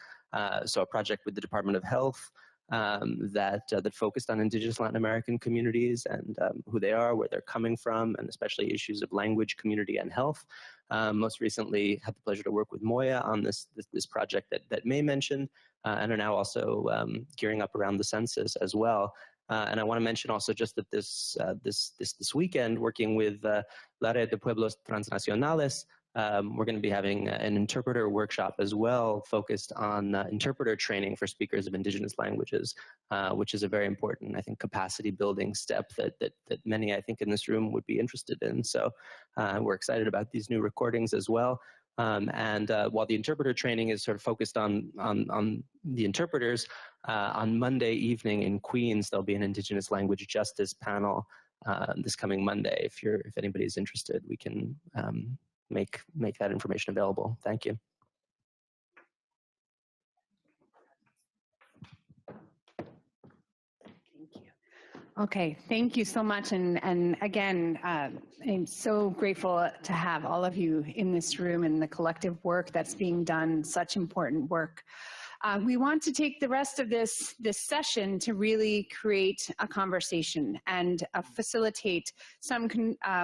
So a project with the Department of Health that focused on indigenous Latin American communities and who they are, where they're coming from, and especially issues of language, community, and health. Most recently, had the pleasure to work with Moya on this project that May mentioned, and are now also gearing up around the census as well. And I want to mention also just that this weekend, working with La Red de Pueblos Transnacionales, we're going to be having an interpreter workshop as well, focused on interpreter training for speakers of indigenous languages, which is a very important, I think, capacity building step that many, I think, in this room would be interested in. So we're excited about these new recordings as well. While the interpreter training is sort of focused on the interpreters, on Monday evening in Queens, there'll be an Indigenous Language Justice panel this coming Monday. If anybody's interested, we can make that information available. Thank you. Okay, thank you so much. And again, I'm so grateful to have all of you in this room and the collective work that's being done, such important work. We want to take the rest of this session to really create a conversation and facilitate some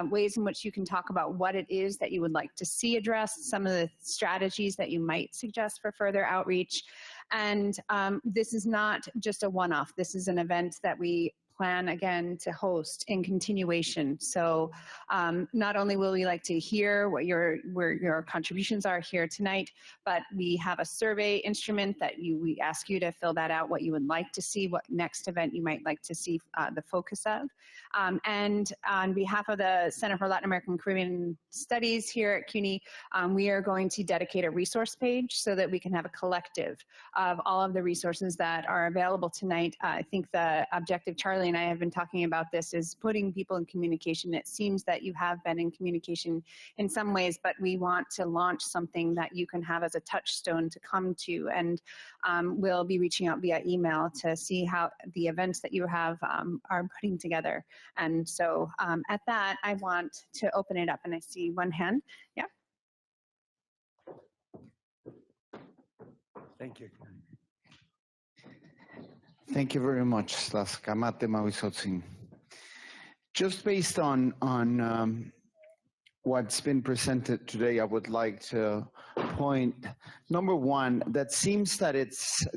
ways in which you can talk about what it is that you would like to see addressed, some of the strategies that you might suggest for further outreach. And this is not just a one-off. This is an event that we plan again to host in continuation. So not only will we like to hear what where your contributions are here tonight, but we have a survey instrument that we ask you to fill that out, what you would like to see, what next event you might like to see the focus of. And on behalf of the Center for Latin American Caribbean Studies here at CUNY, we are going to dedicate a resource page so that we can have a collective of all of the resources that are available tonight. I think the objective, Charlie and I have been talking about this, is putting people in communication. It seems that you have been in communication in some ways, but we want to launch something that you can have as a touchstone to come to. And we'll be reaching out via email to see how the events that you have are putting together. And so at that, I want to open it up, and I see one hand. Yeah. Thank you. Thank you very much, Slaskamate Mawisotsin. Just based on what's been presented today, I would like to point, number one, that seems that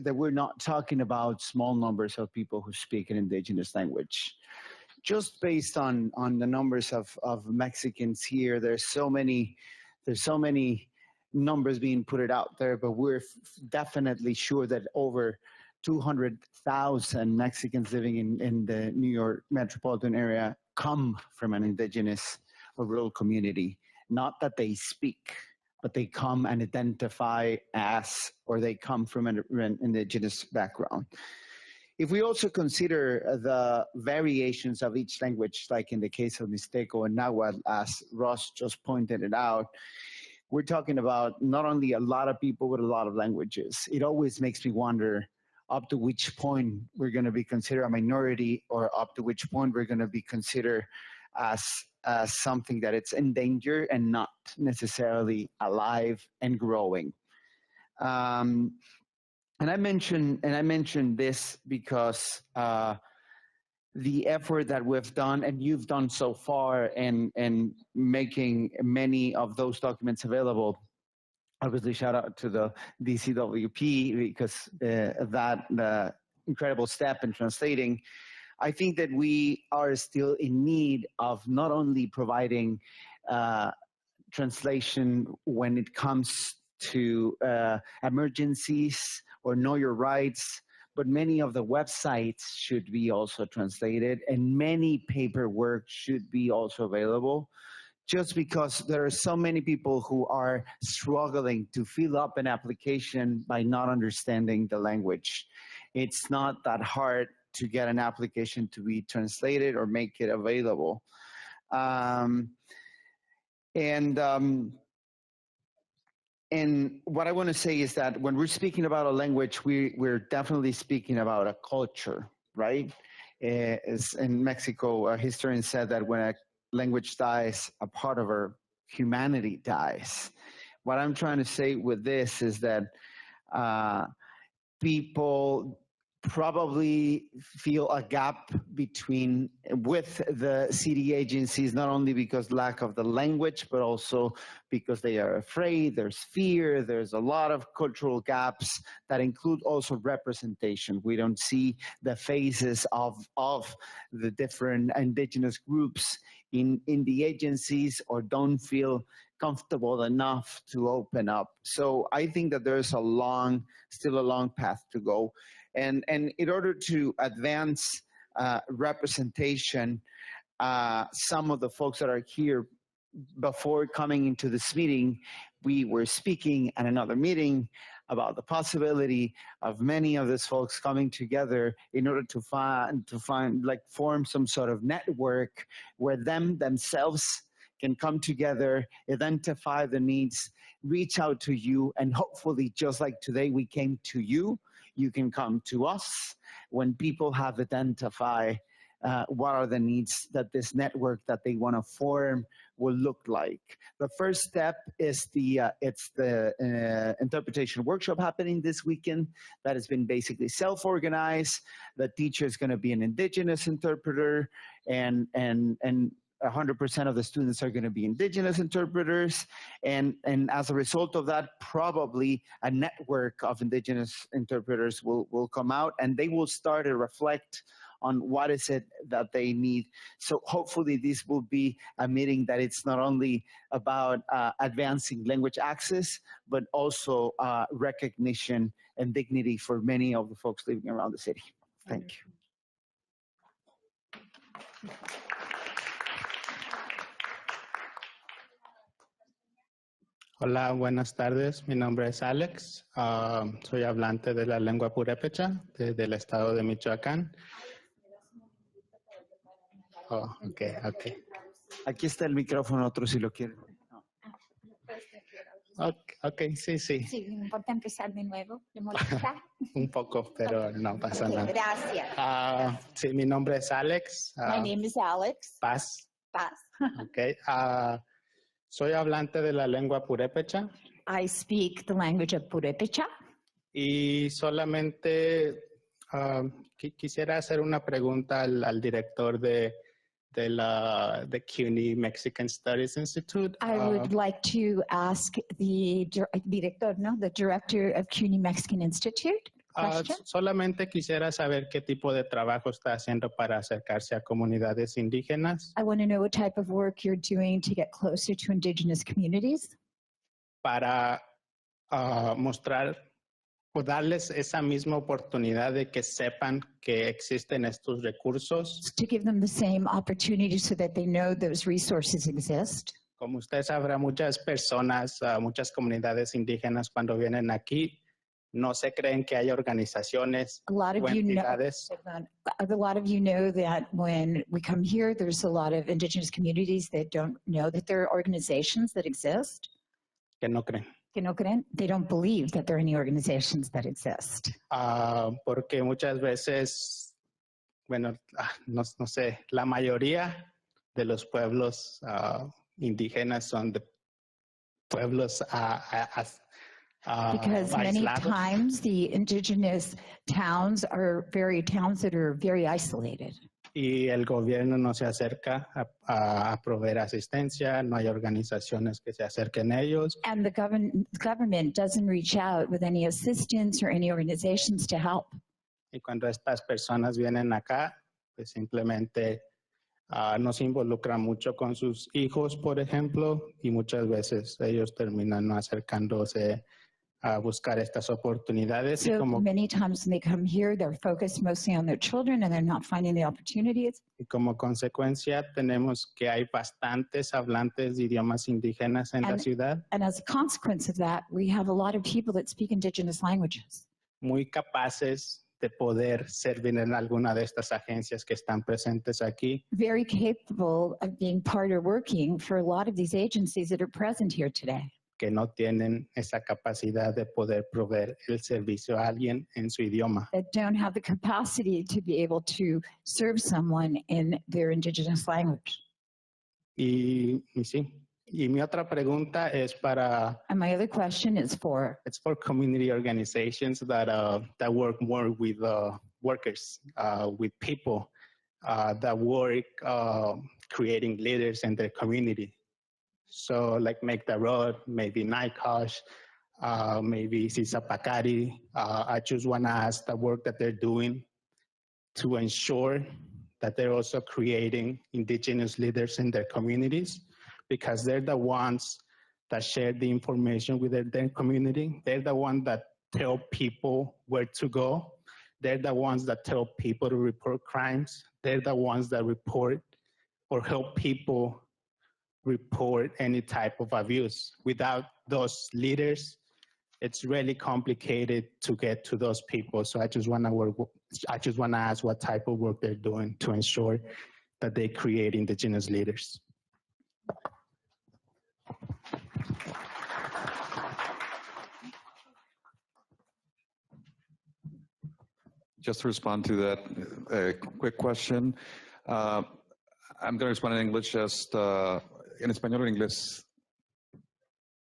we're not talking about small numbers of people who speak an indigenous language. Just based on the numbers of Mexicans here, there's so many numbers being put out there, but we're definitely sure that over 200,000 Mexicans living in the New York metropolitan area come from an indigenous or rural community. Not that they speak, but they come and identify as, or they come from an indigenous background. If we also consider the variations of each language, like in the case of Mixteco and Nahuatl, as Ross just pointed it out, we're talking about not only a lot of people with a lot of languages. It always makes me wonder up to which point we're going to be considered a minority, or up to which point we're going to be considered as something that it's in danger and not necessarily alive and growing. And I mentioned this because the effort that we've done and you've done so far in making many of those documents available. Obviously, shout out to the DCWP because that incredible step in translating. I think that we are still in need of not only providing translation when it comes to emergencies or know your rights, but many of the websites should be also translated, and many paperwork should be also available, just because there are so many people who are struggling to fill up an application by not understanding the language. It's not that hard to get an application to be translated or make it available. And what I want to say is that when we're speaking about a language, we're definitely speaking about a culture, right? As in Mexico, a historian said that when a language dies, a part of our humanity dies. What I'm trying to say with this is that people probably feel a gap with the city agencies, not only because lack of the language, but also because they are afraid, there's fear, there's a lot of cultural gaps that include also representation. We don't see the faces of the different indigenous groups in the agencies, or don't feel comfortable enough to open up. So I think that there's still a long path to go. And in order to advance representation, some of the folks that are here, before coming into this meeting, we were speaking at another meeting about the possibility of many of these folks coming together in order to form some sort of network where themselves can come together, identify the needs, reach out to you, and hopefully, just like today we came to you, you can come to us when people have identified what are the needs that this network that they want to form will look like. The first step is the interpretation workshop happening this weekend that has been basically self-organized. The teacher is going to be an indigenous interpreter, and 100% of the students are going to be indigenous interpreters, and as a result of that, probably a network of indigenous interpreters will come out, and they will start to reflect on what is it that they need. So hopefully this will be a meeting that it's not only about advancing language access, but also recognition and dignity for many of the folks living around the city. Thank you. Hola, buenas tardes. Mi nombre es Alex. Soy hablante de la lengua purépecha del estado de Michoacán. Oh, okay. Aquí está el micrófono, otro si lo quieren. Okay, sí. Sí, me importa empezar de nuevo. ¿Le molesta? Un poco, pero no pasa nada. Gracias. Sí, mi nombre es Alex. My name is Alex. Paz. Okay. Soy hablante de la lengua purépecha. I speak the language of Purépecha. Y solamente quisiera hacer una pregunta al director de CUNY Mexican Studies Institute. I would like to ask the director of CUNY Mexican Institute. Solamente quisiera saber qué tipo de trabajo está haciendo para acercarse a comunidades indígenas. I want to know what type of work you're doing to get closer to indigenous communities. Para mostrar o darles esa misma oportunidad de que sepan que existen estos recursos. To give them the same opportunity so that they know those resources exist. Como usted sabrá, muchas personas, muchas comunidades indígenas cuando vienen aquí no se creen que hay organizaciones o entidades. A lot of you know that when we come here, there's a lot of indigenous communities that don't know that there are organizations that exist. Que no creen. Que no creen? They don't believe that there are any organizations that exist. Porque muchas veces, bueno, no sé, la mayoría de los pueblos indígenas son de pueblos Because many aislados. times the indigenous towns are towns that are very isolated. Y el gobierno no se acerca a proveer asistencia, no hay organizaciones que se acerquen a ellos. And the government doesn't reach out with any assistance or any organizations to help. Y cuando estas personas vienen acá, pues simplemente no se involucran mucho con sus hijos, por ejemplo, y muchas veces ellos terminan no acercándose a buscar estas oportunidades. So many times when they come here, they're focused mostly on their children and they're not finding the opportunities. Y como consecuencia tenemos que hay bastantes hablantes de idiomas indígenas en la ciudad. And as a consequence of that, we have a lot of people that speak indigenous languages. Muy capaces de poder servir en alguna de estas agencias que están presentes aquí. Very capable of being part or working for a lot of these agencies that are present here today. Que no tienen esa capacidad de poder proveer el servicio a alguien en su idioma. That don't have the capacity to be able to serve someone in their indigenous language. Y sí. Y mi otra pregunta es para. And my other question is for. It's for community organizations that work more with workers, with people that work creating leaders in their community. So like Make the Road, maybe NYCOSH, maybe Sisapakari. I just want to ask the work that they're doing to ensure that they're also creating indigenous leaders in their communities, because they're the ones that share the information with their community. They're the ones that tell people where to go. They're the ones that tell people to report crimes. They're the ones that report or help people report any type of abuse. Without those leaders, it's really complicated to get to those people. So I just want to ask what type of work they're doing to ensure that they create indigenous leaders. Just to respond to that quick question, I'm going to respond in English, just en español o en inglés.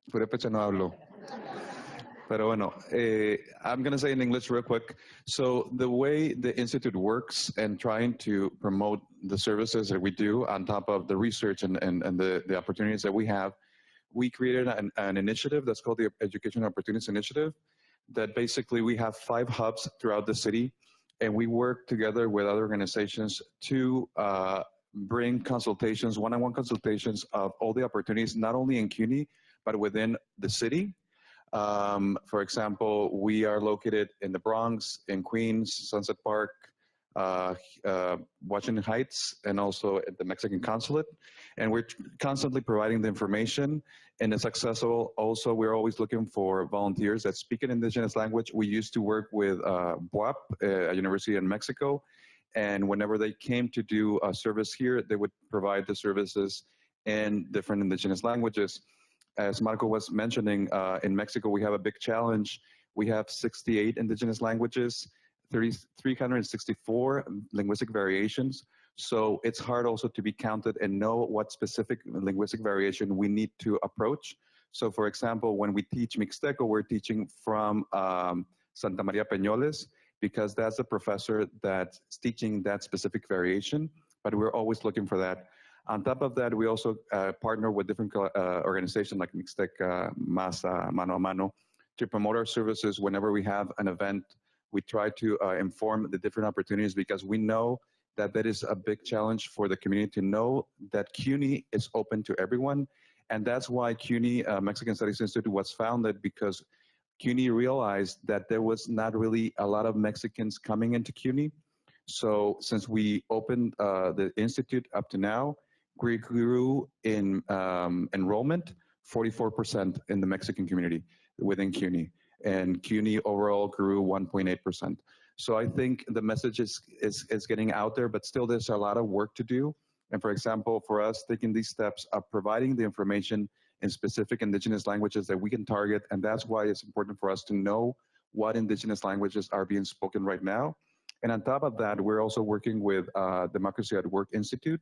Purépecha no hablo. Pero bueno, I'm going to say in English real quick. So the way the Institute works and trying to promote the services that we do on top of the research and the opportunities that we have, we created an initiative that's called the Education Opportunities Initiative, that basically we have 5 hubs throughout the city, and we work together with other organizations to bring consultations, one-on-one consultations of all the opportunities, not only in CUNY, but within the city. For example, we are located in the Bronx, in Queens, Sunset Park, Washington Heights, and also at the Mexican consulate. And we're constantly providing the information, and it's accessible. Also, we're always looking for volunteers that speak an indigenous language. We used to work with BUAP, a university in Mexico, and whenever they came to do a service here, they would provide the services in different indigenous languages. As Marco was mentioning, in Mexico, we have a big challenge. We have 68 indigenous languages, 364 linguistic variations. So it's hard also to be counted and know what specific linguistic variation we need to approach. So for example, when we teach Mixteco, we're teaching from Santa Maria Peñoles, because that's the professor that's teaching that specific variation, but we're always looking for that. On top of that, we also partner with different organizations like Mixteco, MASA, Mano a Mano, to promote our services. Whenever we have an event, we try to inform the different opportunities, because we know that that is a big challenge for the community to know that CUNY is open to everyone. And that's why CUNY Mexican Studies Institute was founded, because CUNY realized that there was not really a lot of Mexicans coming into CUNY. So since we opened the institute up to now, we grew in enrollment 44% in the Mexican community within CUNY, and CUNY overall grew 1.8%. So I think the message is getting out there, but still there's a lot of work to do. And for example, for us, taking these steps of providing the information in specific indigenous languages that we can target. And that's why it's important for us to know what indigenous languages are being spoken right now. And on top of that, we're also working with Democracy at Work Institute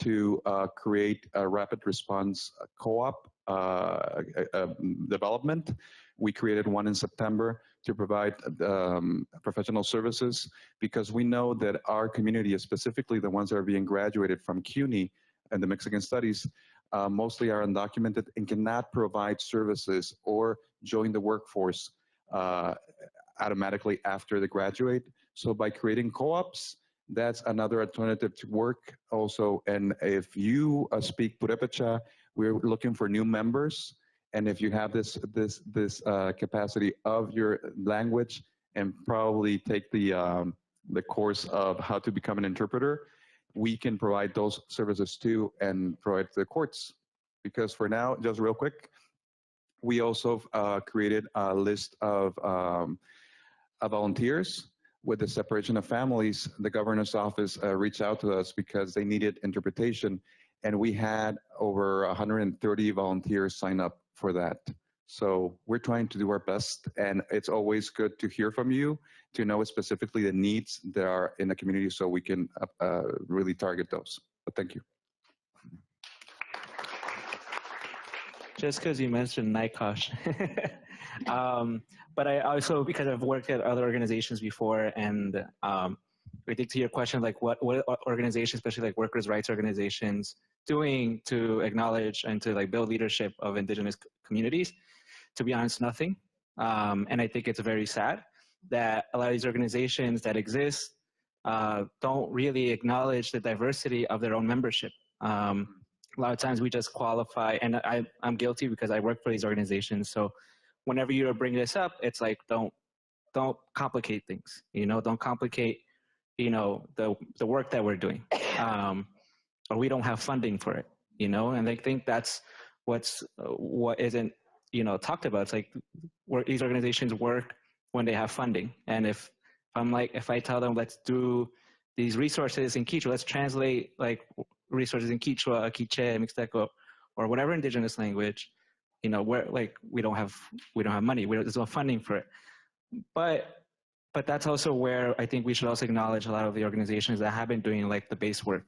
to create a rapid response co-op development. We created one in September to provide professional services, because we know that our community, specifically the ones that are being graduated from CUNY and the Mexican Studies, mostly are undocumented and cannot provide services or join the workforce automatically after they graduate. So by creating co-ops, that's another alternative to work also. And if you speak Purepecha, we're looking for new members. And if you have this capacity of your language and probably take the course of how to become an interpreter, we can provide those services too and provide to the courts. Because for now, just real quick, we also created a list of volunteers. With the separation of families, the governor's office reached out to us because they needed interpretation, and we had over 130 volunteers sign up for that. So we're trying to do our best, and it's always good to hear from you, to know specifically the needs that are in the community so we can really target those. But thank you. Just because you mentioned NYCOSH. But I also, because I've worked at other organizations before, and I think to your question, like what organizations, especially like workers' rights organizations, doing to acknowledge and to like build leadership of indigenous communities? To be honest, nothing. And I think it's very sad that a lot of these organizations that exist don't really acknowledge the diversity of their own membership. A lot of times we just qualify, and I'm guilty because I work for these organizations. So whenever you bring this up, it's like, don't complicate things, don't complicate, the work that we're doing. Or we don't have funding for it, and I think that's what isn't, talked about. It's like these organizations work when they have funding. And if I tell them, let's do these resources in Kichwa, let's translate like resources in Kichwa, Quiche, Mixteco, or whatever indigenous language, where like we don't have money, there's no funding for it. But that's also where I think we should also acknowledge a lot of the organizations that have been doing like the base work.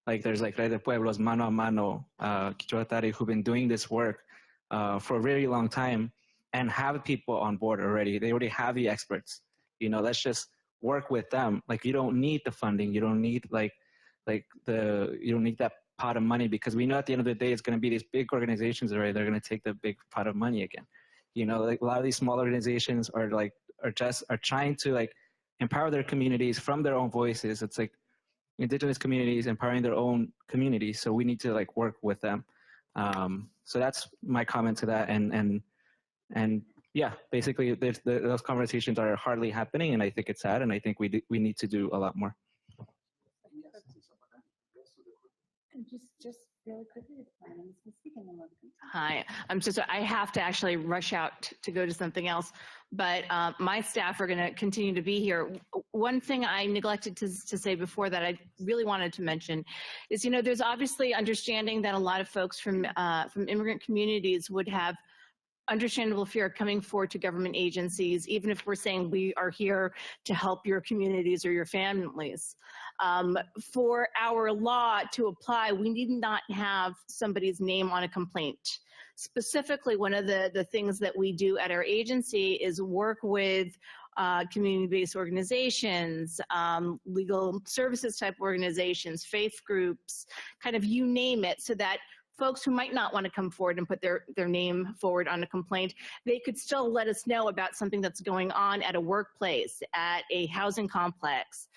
Like there's like Red de Pueblos, Mano a Mano, Kichwa who've been doing this work for a very long time and have people on board already. They already have the experts. Let's just work with them. Like you don't need the funding. You don't need you don't need that pot of money, because we know at the end of the day it's going to be these big organizations already. They're going to take the big pot of money again. Like a lot of these small organizations are trying to like empower their communities from their own voices. It's like indigenous communities empowering their own communities. So we need to like work with them. So that's my comment to that. And yeah, basically those conversations are hardly happening, and I think it's sad, and I think we need to do a lot more. Just really quickly, Hi, I'm so sorry. I have to actually rush out to go to something else, but my staff are going to continue to be here. One thing I neglected to say before that I really wanted to mention is, there's obviously understanding that a lot of folks from immigrant communities would have understandable fear of coming forward to government agencies, even if we're saying we are here to help your communities or your families. For our law to apply, we need not have somebody's name on a complaint. Specifically, one of the things that we do at our agency is work with community-based organizations, legal services type organizations, faith groups, kind of you name it, so that folks who might not want to come forward and put their name forward on a complaint, they could still let us know about something that's going on at a workplace, at a housing complex,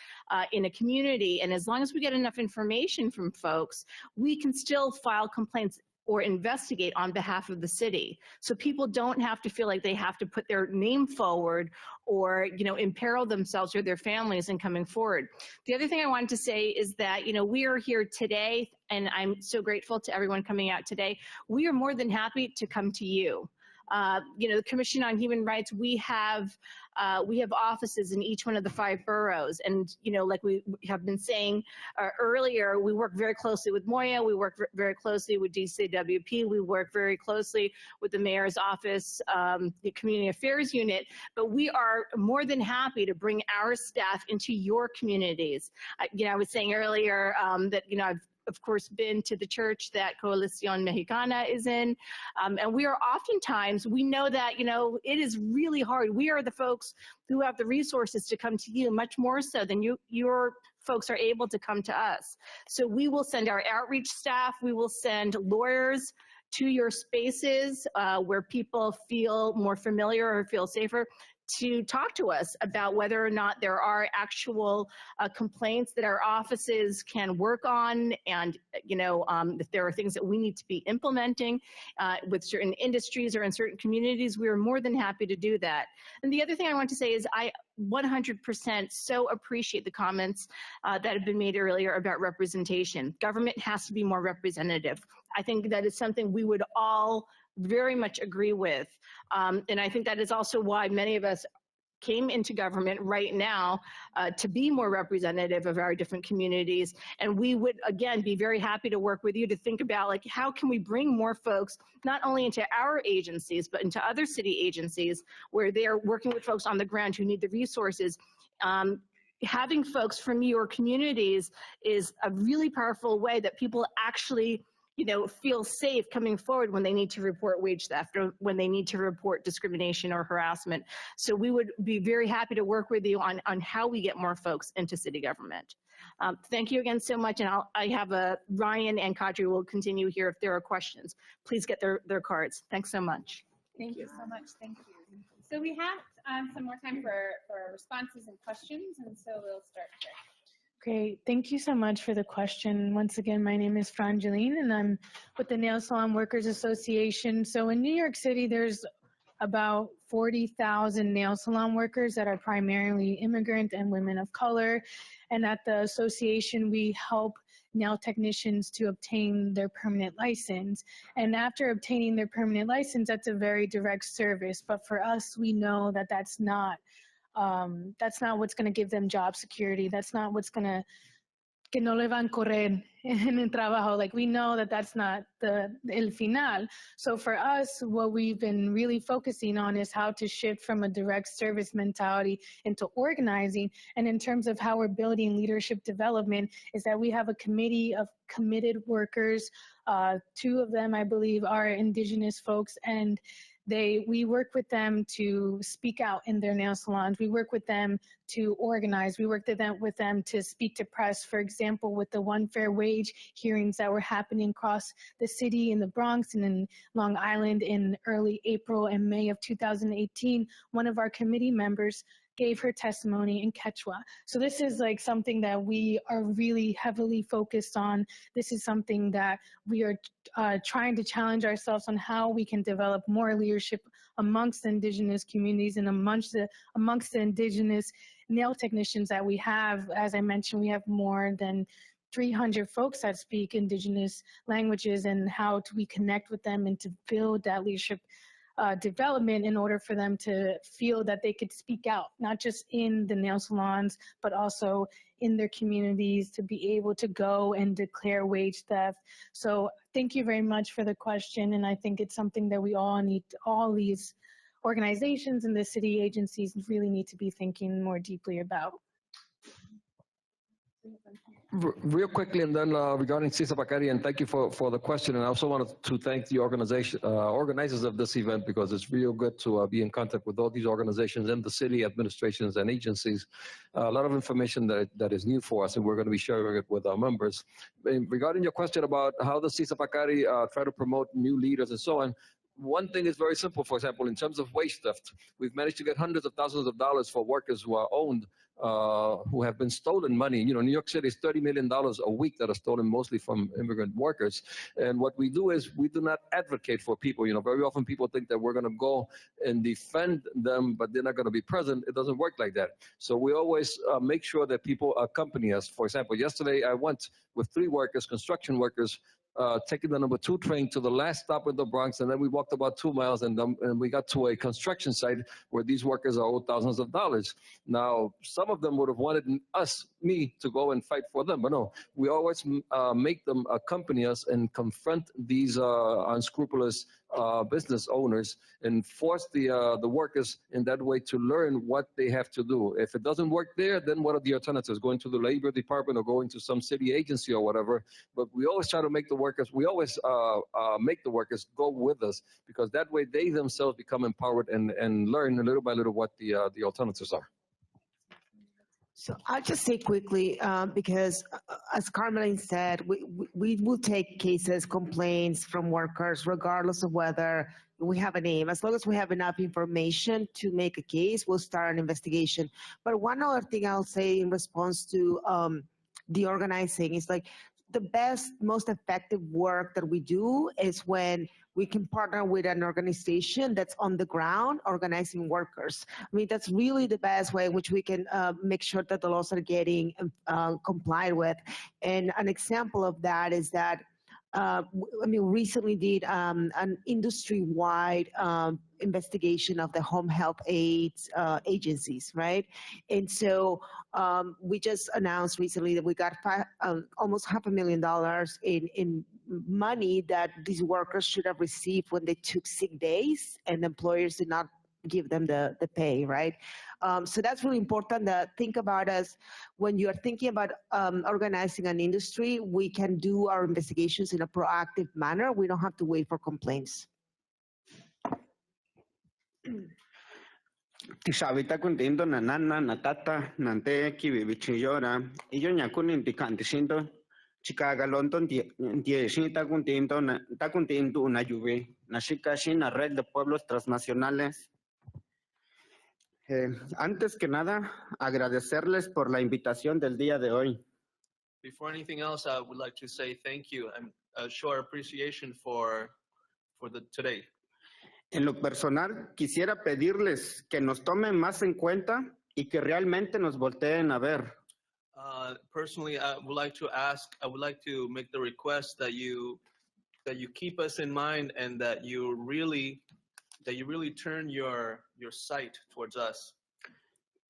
in a community. And as long as we get enough information from folks, we can still file complaints or investigate on behalf of the city. So people don't have to feel like they have to put their name forward or, imperil themselves or their families in coming forward. The other thing I wanted to say is that, we are here today, and I'm so grateful to everyone coming out today. We are more than happy to come to you. The Commission on Human Rights, we have offices in each one of the 5 boroughs. And, like we have been saying earlier, we work very closely with Moya, we work very closely with DCWP, we work very closely with the Mayor's Office, the Community Affairs Unit, but we are more than happy to bring our staff into your communities. I was saying earlier that, I've of course been to the church that Coalición Mexicana is in, and we are oftentimes, we know that, it is really hard. We are the folks who have the resources to come to you much more so than your folks are able to come to us. So we will send our outreach staff, we will send lawyers to your spaces where people feel more familiar or feel safer to talk to us about whether or not there are actual complaints that our offices can work on, and if there are things that we need to be implementing with certain industries or in certain communities, we are more than happy to do that. And the other thing I want to say is I 100% so appreciate the comments that have been made earlier about representation. Government has to be more representative. I think that is something we would all very much agree with. And I think that is also why many of us came into government right now to be more representative of our different communities. And we would, again, be very happy to work with you to think about, like, how can we bring more folks, not only into our agencies, but into other city agencies where they are working with folks on the ground who need the resources. Having folks from your communities is a really powerful way that people actually feel safe coming forward when they need to report wage theft or when they need to report discrimination or harassment. So we would be very happy to work with you on how we get more folks into city government. Thank you again so much. And I have Ryan and Kadri will continue here if there are questions. Please get their cards. Thanks so much. Thank you so much. Thank you. So we have some more time for responses and questions, and so we'll start there. Great. Thank you so much for the question. Once again, my name is Frangeline, and I'm with the Nail Salon Workers Association. So in New York City, there's about 40,000 nail salon workers that are primarily immigrant and women of color. And at the association, we help nail technicians to obtain their permanent license. And after obtaining their permanent license, that's a very direct service. But for us, we know that that's not what's going to give them job security. That's not what's going to, que no le van a correr en el trabajo. Like, we know that that's not el final. So for us, what we've been really focusing on is how to shift from a direct service mentality into organizing. And in terms of how we're building leadership development is that we have a committee of committed workers. 2 of them, I believe, are indigenous folks, and we work with them to speak out in their nail salons. We work with them to organize. We work with them to speak to press. For example, with the One Fair Wage hearings that were happening across the city in the Bronx and in Long Island in early April and May of 2018, one of our committee members gave her testimony in Kichwa. So this is like something that we are really heavily focused on. This is something that we are trying to challenge ourselves on how we can develop more leadership amongst the indigenous communities and amongst the indigenous nail technicians that we have. As I mentioned, we have more than 300 folks that speak indigenous languages, and how do we connect with them and to build that leadership development in order for them to feel that they could speak out, not just in the nail salons, but also in their communities, to be able to go and declare wage theft. So thank you very much for the question. And I think it's something that we all need, all these organizations and the city agencies really need to be thinking more deeply about. Real quickly, and then regarding Cisa Bakari, and thank you for the question. And I also wanted to thank the organizers of this event, because it's real good to be in contact with all these organizations and the city administrations and agencies. A lot of information that is new for us, and we're going to be sharing it with our members. And regarding your question about how does Cisa Bakari try to promote new leaders and so on, one thing is very simple. For example, in terms of wage theft, we've managed to get hundreds of thousands of dollars for workers who are owned, who have been stolen money. You know, New York City is $30 million a week that are stolen mostly from immigrant workers. And what we do is we do not advocate for people. You know, very often people think that we're going to go and defend them, but they're not going to be present. It doesn't work like that. So we always make sure that people accompany us. For example, yesterday I went with 3 workers, construction workers, taking the number 2 train to the last stop in the Bronx, and then we walked about 2 miles, and we got to a construction site where these workers are owed thousands of dollars. Now, some of them would have wanted me to go and fight for them, but no, we always make them accompany us and confront these unscrupulous business owners and force the workers in that way to learn what they have to do. If it doesn't work there, then what are the alternatives? Going to the labor department or going to some city agency or whatever. But we always try to make the workers, make the workers go with us, because that way they themselves become empowered and learn little by little what the alternatives are. So I'll just say quickly, because as Carmeline said, we will take cases, complaints from workers, regardless of whether we have a name. As long as we have enough information to make a case, we'll start an investigation. But one other thing I'll say in response to the organizing is, like, the best, most effective work that we do is when we can partner with an organization that's on the ground organizing workers. I mean, that's really the best way in which we can make sure that the laws are getting complied with. And an example of that is that, recently did an industry-wide investigation of the home health aids agencies, right? And so we just announced recently that we got almost $500,000 in money that these workers should have received when they took sick days, and employers did not give them the pay, right? So that's really important to think about us when you're thinking about organizing an industry. We can do our investigations in a proactive manner. We don't have to wait for complaints. Tishabita kuntindo nanana natata nante kibibichiyora iyo nyakunin tikantishindo chikaga lonton tieshita kuntindo ta kuntindu una yuve nashika shina red de pueblos transnacionales. Antes que nada, agradecerles por la invitación del día de hoy. Before anything else, I would like to say thank you and show our appreciation for today. En lo personal, quisiera pedirles que nos tomen más en cuenta y que realmente nos volteen a ver. Personally, I would like to make the request that you keep us in mind, and that you really turn your sight towards us.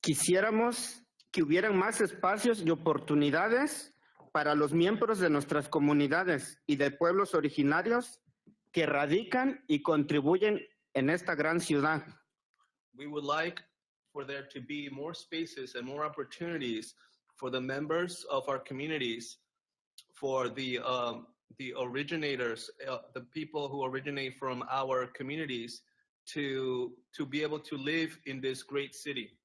Quisiéramos que hubieran más espacios y oportunidades para los miembros de nuestras comunidades y de pueblos originarios que radican y contribuyen en esta gran ciudad. We would like for there to be more spaces and more opportunities for the members of our communities, for the originators, the people who originate from our communities, to be able to live in this great city.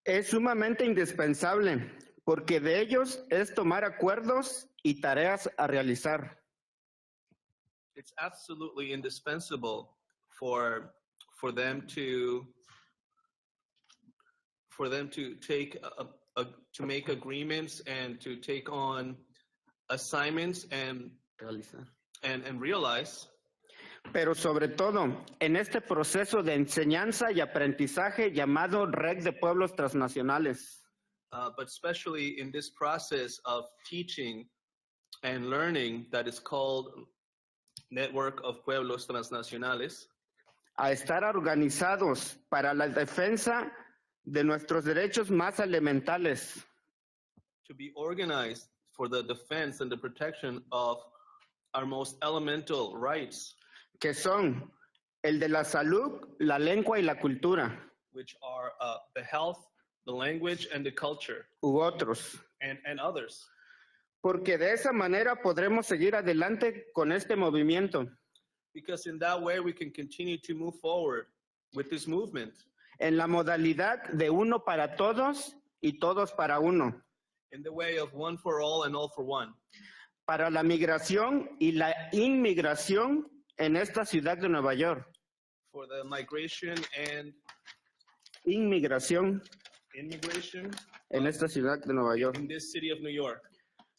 Es sumamente indispensable, porque de ellos es tomar acuerdos y tareas a realizar. It's absolutely indispensable for them to take to make agreements and to take on assignments and realize. Pero sobre todo, en este proceso de enseñanza y aprendizaje llamado Red de Pueblos Transnacionales. But especially in this process of teaching and learning that is called Network of Pueblos Transnacionales. A estar organizados para la defensa de nuestros derechos más elementales. To be organized for the defense and the protection of our most elemental rights. Que son el de la salud, la lengua y la cultura. Which are the health, the language, and the culture. U otros. And others. Porque de esa manera podremos seguir adelante con este movimiento. Because in that way we can continue to move forward with this movement. En la modalidad de uno para todos y todos para uno. In the way of one for all and all for one. Para la migración y la inmigración en esta ciudad de Nueva York. For the migration and inmigración en esta ciudad de Nueva York. In this city of New York.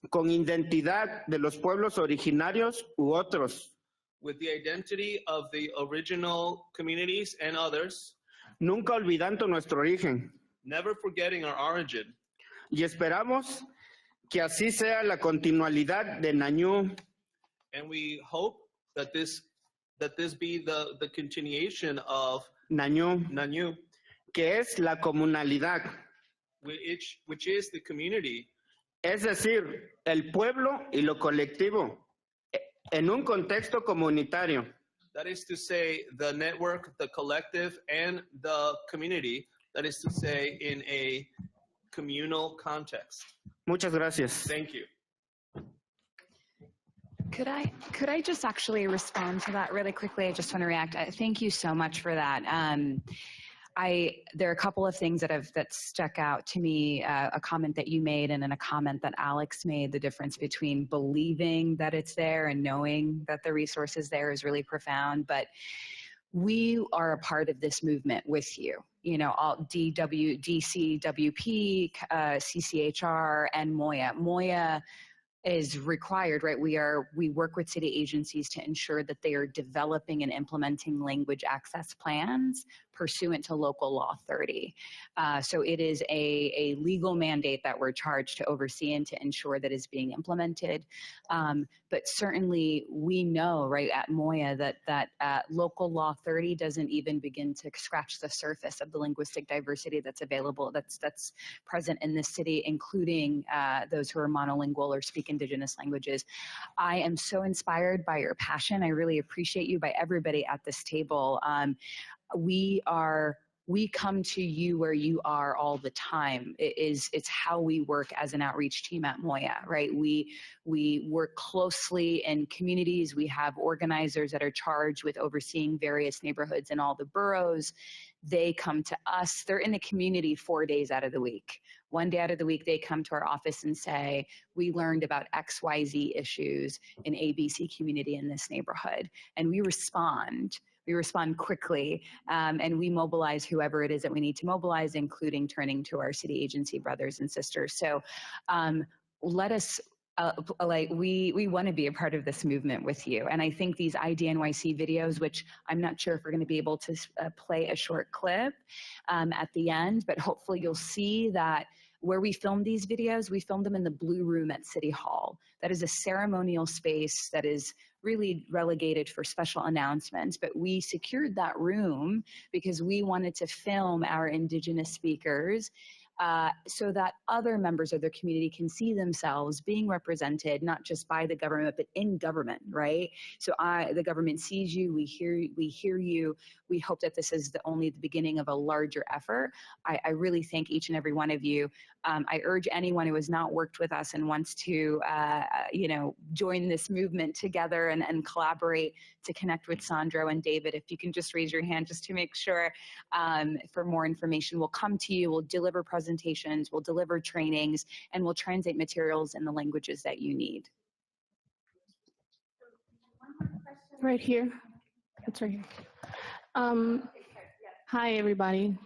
Con identidad de los pueblos originarios u otros. With the identity of the original communities and others. Nunca olvidando nuestro origen. Never forgetting our origin. Y esperamos que así sea la continuidad de Nañú, And we hope that this be the continuation of Nañú, que es la comunalidad, which is the community. es decir, el pueblo y lo colectivo, en un contexto comunitario. That is to say, the network, the collective, and the community. That is to say, in a communal context. Muchas gracias. Thank you. Could I just actually respond to that really quickly? I just want to react. Thank you so much for that. There are a couple of things that stuck out to me, a comment that you made and then a comment that Alex made. The difference between believing that it's there and knowing that the resource is there is really profound. But we are a part of this movement with you. You know, all DCWP, CCHR, and MOYA. MOYA is required, right? We work with city agencies to ensure that they are developing and implementing language access plans pursuant to local law 30. So it is a legal mandate that we're charged to oversee and to ensure that is being implemented. But certainly we know, right, at MOYA that local law 30 doesn't even begin to scratch the surface of the linguistic diversity that's available, that's present in this city, including those who are monolingual or speak indigenous languages. I am so inspired by your passion. I really appreciate you, by everybody at this table. We come to you where you are all the time. It's how we work as an outreach team at MOYA, right? We work closely in communities. We have organizers that are charged with overseeing various neighborhoods in all the boroughs. They come to us. They're in the community 4 days out of the week. 1 day out of the week, they come to our office and say, we learned about XYZ issues in ABC community in this neighborhood. And we respond. We respond quickly, and we mobilize whoever it is that we need to mobilize, including turning to our city agency brothers and sisters. So let us, we want to be a part of this movement with you. And I think these IDNYC videos, which I'm not sure if we're going to be able to play a short clip at the end, but hopefully you'll see that where we filmed these videos, we filmed them in the Blue Room at City Hall. That is a ceremonial space that is really relegated for special announcements, but we secured that room because we wanted to film our indigenous speakers so that other members of their community can see themselves being represented, not just by the government, but in government, right? So the government sees you, we hear you. We hope that this is only the beginning of a larger effort. I really thank each and every one of you. I urge anyone who has not worked with us and wants to, join this movement together and collaborate to connect with Sandro and David. If you can just raise your hand just to make sure for more information. We'll come to you, we'll deliver presentations, we'll deliver trainings, and we'll translate materials in the languages that you need. Right here. It's right here. Hi, everybody.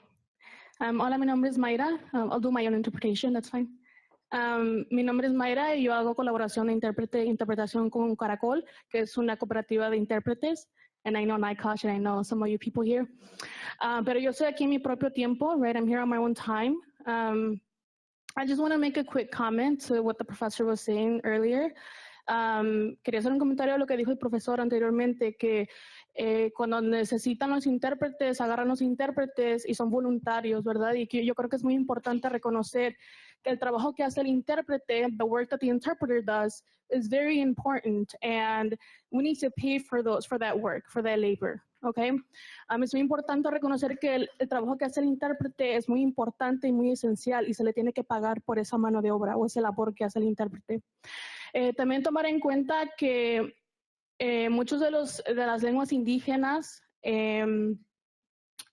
Hola, mi nombre es Mayra. I'll do my own interpretation, that's fine. Mi nombre es Mayra y yo hago colaboración de interpretación con Caracol, que es una cooperativa de intérpretes. And I know NYCOSH and I know some of you people here. Pero yo estoy aquí en mi propio tiempo, right? I'm here on my own time. I just want to make a quick comment to what the professor was saying earlier. Quería hacer un comentario a lo que dijo el profesor anteriormente, que cuando necesitan los intérpretes, agarran los intérpretes y son voluntarios, ¿verdad? Y que yo creo que es muy importante reconocer que el trabajo que hace el intérprete, the work that the interpreter does, is very important, and we need to pay for that work, for that labor, okay? Es muy importante reconocer que el trabajo que hace el intérprete es muy importante y muy esencial y se le tiene que pagar por esa mano de obra o ese labor que hace el intérprete. También tomar en cuenta que muchos de las lenguas indígenas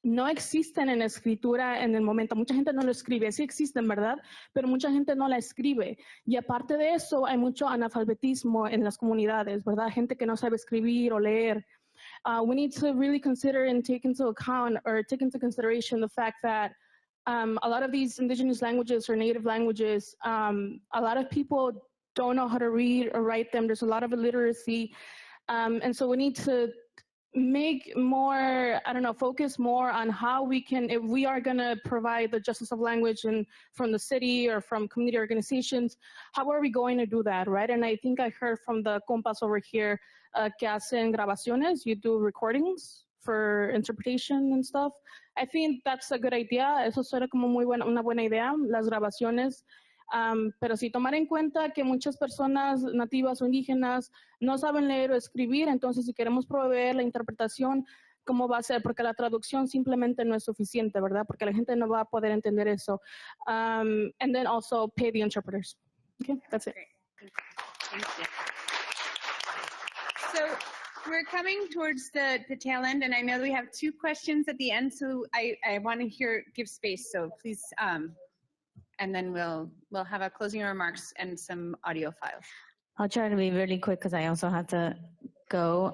no existen en escritura en el momento. Mucha gente no lo escribe. Sí existen, ¿verdad? Pero mucha gente no la escribe. Y aparte de eso, hay mucho analfabetismo en las comunidades, ¿verdad? Gente que no sabe escribir o leer. We need to really consider and take into account or take into consideration the fact that a lot of these indigenous languages or native languages, a lot of people don't know how to read or write them. There's a lot of illiteracy. And so we need to make more, I don't know, focus more on how we can, if we are going to provide the justice of language from the city or from community organizations, how are we going to do that, right? And I think I heard from the compas over here que hacen grabaciones, you do recordings for interpretation and stuff. I think that's a good idea. Eso suena como una buena idea, las grabaciones. Pero si tomar en cuenta que muchas personas nativas o indígenas no saben leer o escribir, entonces si queremos proveer la interpretación, ¿cómo va a ser? Porque la traducción simplemente no es suficiente, ¿verdad? Porque la gente no va a poder entender eso. And then also pay the interpreters. Okay, that's it. Thank you. So we're coming towards the tail end, and I know we have 2 questions at the end, so I want to give space, so please, and then we'll have a closing remarks and some audio files. I'll try to be really quick because I also have to go.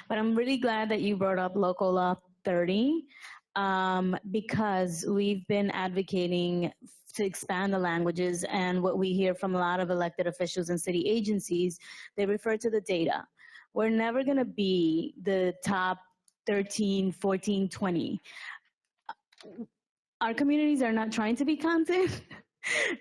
But I'm really glad that you brought up Local Law 30 because we've been advocating to expand the languages, and what we hear from a lot of elected officials and city agencies, they refer to the data. We're never going to be the top 13, 14, 20. Our communities are not trying to be content.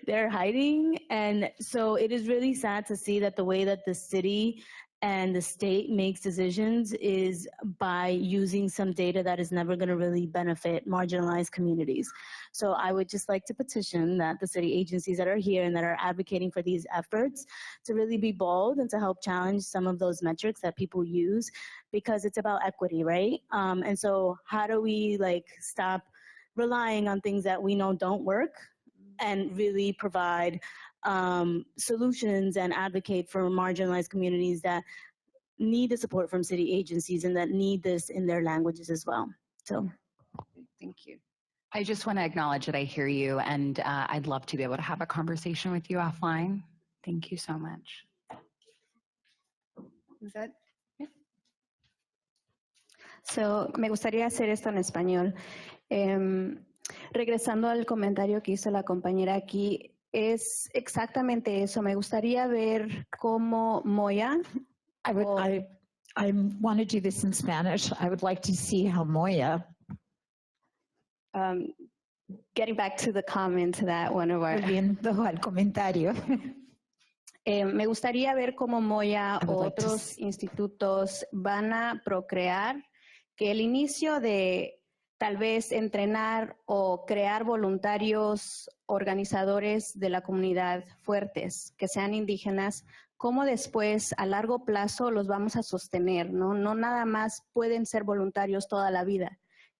They're hiding. And so it is really sad to see that the way that the city and the state makes decisions is by using some data that is never going to really benefit marginalized communities. So I would just like to petition that the city agencies that are here and that are advocating for these efforts to really be bold and to help challenge some of those metrics that people use, because it's about equity, right? And so how do we stop relying on things that we know don't work and really provide solutions and advocate for marginalized communities that need the support from city agencies and that need this in their languages as well. So, thank you. I just want to acknowledge that I hear you, and I'd love to be able to have a conversation with you offline. Thank you so much. Is that? So, me gustaría hacer esto en español. Regresando al comentario que hizo la compañera aquí, es exactamente eso. Me gustaría ver cómo Moya. I want to do this in Spanish. I would like to see how Moya. Getting back to the comment that one of our. Volviendo al comentario. Me gustaría ver cómo Moya o otros institutos van a procrear que el inicio de tal vez entrenar o crear voluntarios organizadores de la comunidad fuertes, que sean indígenas, cómo después a largo plazo los vamos a sostener, ¿no? No nada más pueden ser voluntarios toda la vida.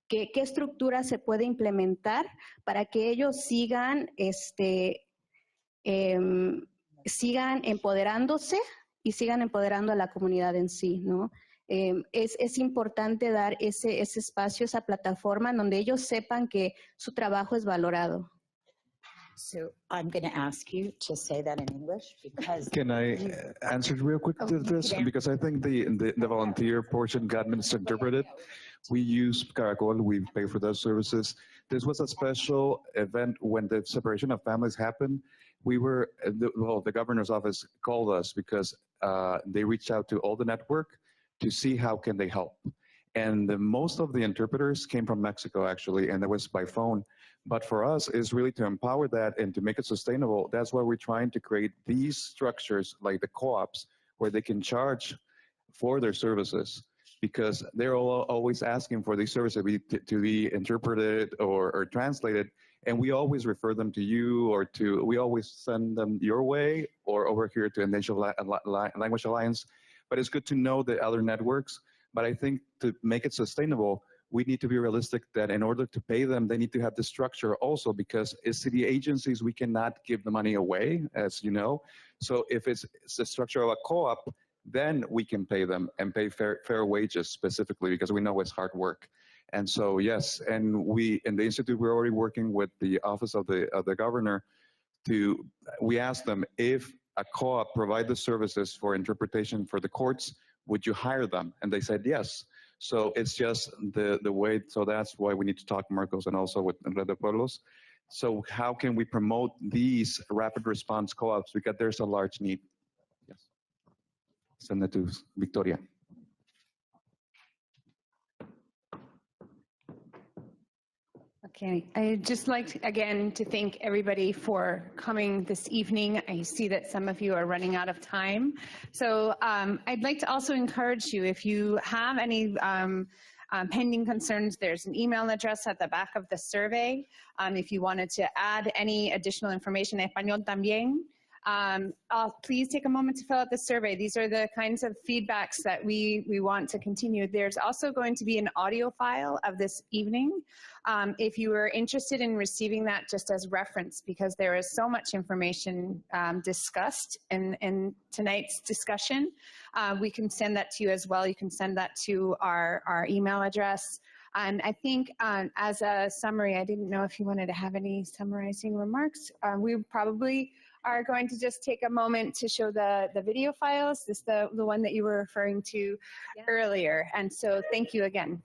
¿Qué estructura se puede implementar para que ellos sigan empoderándose y sigan empoderando a la comunidad en sí, ¿no? Es importante dar ese espacio, esa plataforma en donde ellos sepan que su trabajo es valorado. So I'm going to ask you to say that in English because. Can I answer real quick to this? Because I think the volunteer portion got misinterpreted. We use CLACLS, we pay for those services. This was a special event when the separation of families happened. We were, the governor's office called us because they reached out to all the network to see how can they help. And most of the interpreters came from Mexico, actually, and that was by phone. But for us, it's really to empower that and to make it sustainable. That's why we're trying to create these structures like the co-ops where they can charge for their services, because they're always asking for these services to be interpreted or translated. And we always refer them to you, or we always send them your way or over here to Indigenous Language Alliance. But it's good to know the other networks. But I think to make it sustainable, we need to be realistic that in order to pay them, they need to have the structure also, because as city agencies, we cannot give the money away, as you know. So if it's the structure of a co-op, then we can pay them and pay fair wages specifically, because we know it's hard work. And so, yes, and we, in the Institute, we're already working with the Office of the Governor we asked them, if a co-op provide the services for interpretation for the courts, would you hire them? And they said yes. So it's just the way, so that's why we need to talk, Marcos, and also with Red de Pueblos. So how can we promote these rapid response co-ops? Because there's a large need. Yes. Send it to Victoria. Okay, I'd just like again to thank everybody for coming this evening. I see that some of you are running out of time. So I'd like to also encourage you, if you have any pending concerns, there's an email address at the back of the survey. If you wanted to add any additional information, español también, please take a moment to fill out the survey. These are the kinds of feedbacks that we want to continue. There's also going to be an audio file of this evening. If you are interested in receiving that just as reference, because there is so much information discussed in tonight's discussion, we can send that to you as well. You can send that to our email address. And I think as a summary, I didn't know if you wanted to have any summarizing remarks. We probably are going to just take a moment to show the video files. This is the one that you were referring to earlier. And so thank you again.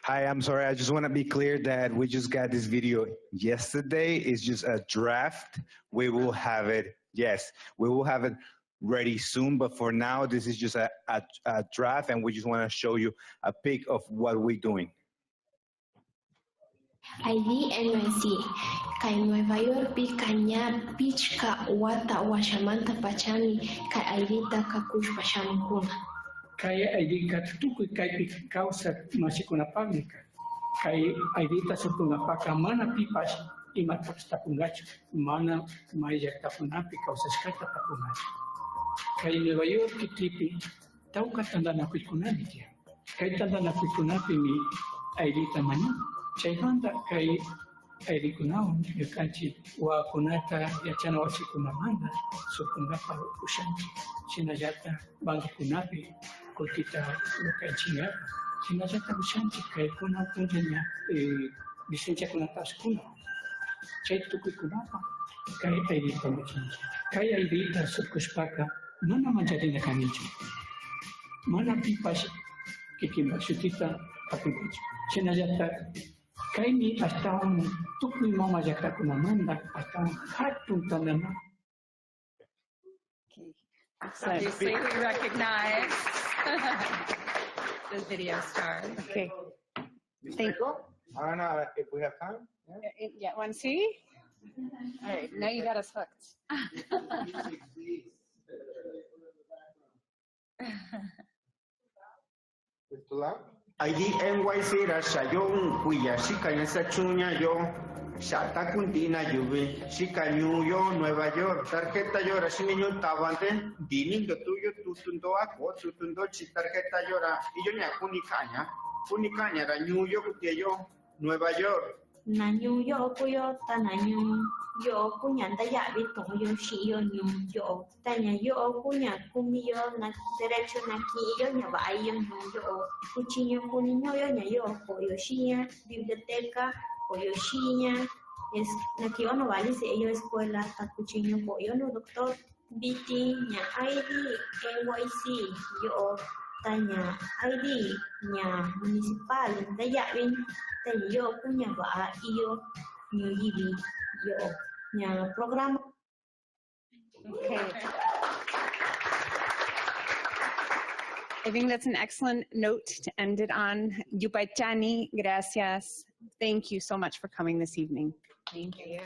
Hi, I'm sorry. I just want to be clear that we just got this video yesterday. It's just a draft. We will have it, yes, we will have it ready soon. But for now, this is just a draft, and we just want to show you a pic of what we're doing. ID NYC, kay Nueva York pi kanya beach ka wata washamanta pachani kay aidita ka kush pashamkuna. Kay aidita tuku kay pi causa masikuna pagnika. Kay aidita supuna paka mana pipas imatak tapungacho mana maya tapunapi causa skata tapungacho. Kay Nueva York tipi tau katanda na kuikunani dia. Kay tanda na kuikunapi mi aidita manu. Chaibanda kay airikunao yakanchi wa kunata yachana wasikunamanda sukundapa ushanchi sinayata banga kunapi kultita lukanchinyapa sinayata ushanchi kay kuna kunjanya licencia kunata skuna chay tukui kunapa kay airita machanchi kay airita sukuspaka mana manjarina kanichi mana pipas kikima sutita apungacho sinayata Kaini hasta tukui mama jaka kunamanda hasta hatun tanana. Obviously, we recognize the video star. Okay. Thank you. I don't know if we have time. Yeah, want to see? All right, now you got us hooked. It's too loud? ID NYC ra shayong kuya shika yasa chunya yo shata kuntina yuve shika New York Nueva York tarjeta yo ra shiniño tabante dinin do tuyo tutundo ako tutundo chi tarjeta yo ra iyo nya kunikaña ra New York yo Nueva York Na New York yo ta na New York kunyanda ya bito yo shi yo New York tanya yo kunya kumi yo na derecho na ki yo nya ba yo New York kuchinyo kuninyo yo nya yo ko yo shinya biblioteca ko yo shinya es na ki ono vale se yo escuela ta kuchinyo ko yo no doctor BT nya ID NYC yo tanya ID nya municipal da ya bin tanya yo kunya ba yo New Yibi yo nya program. Okay. I think that's an excellent note to end it on. Yupachani, gracias. Thank you so much for coming this evening. Thank you.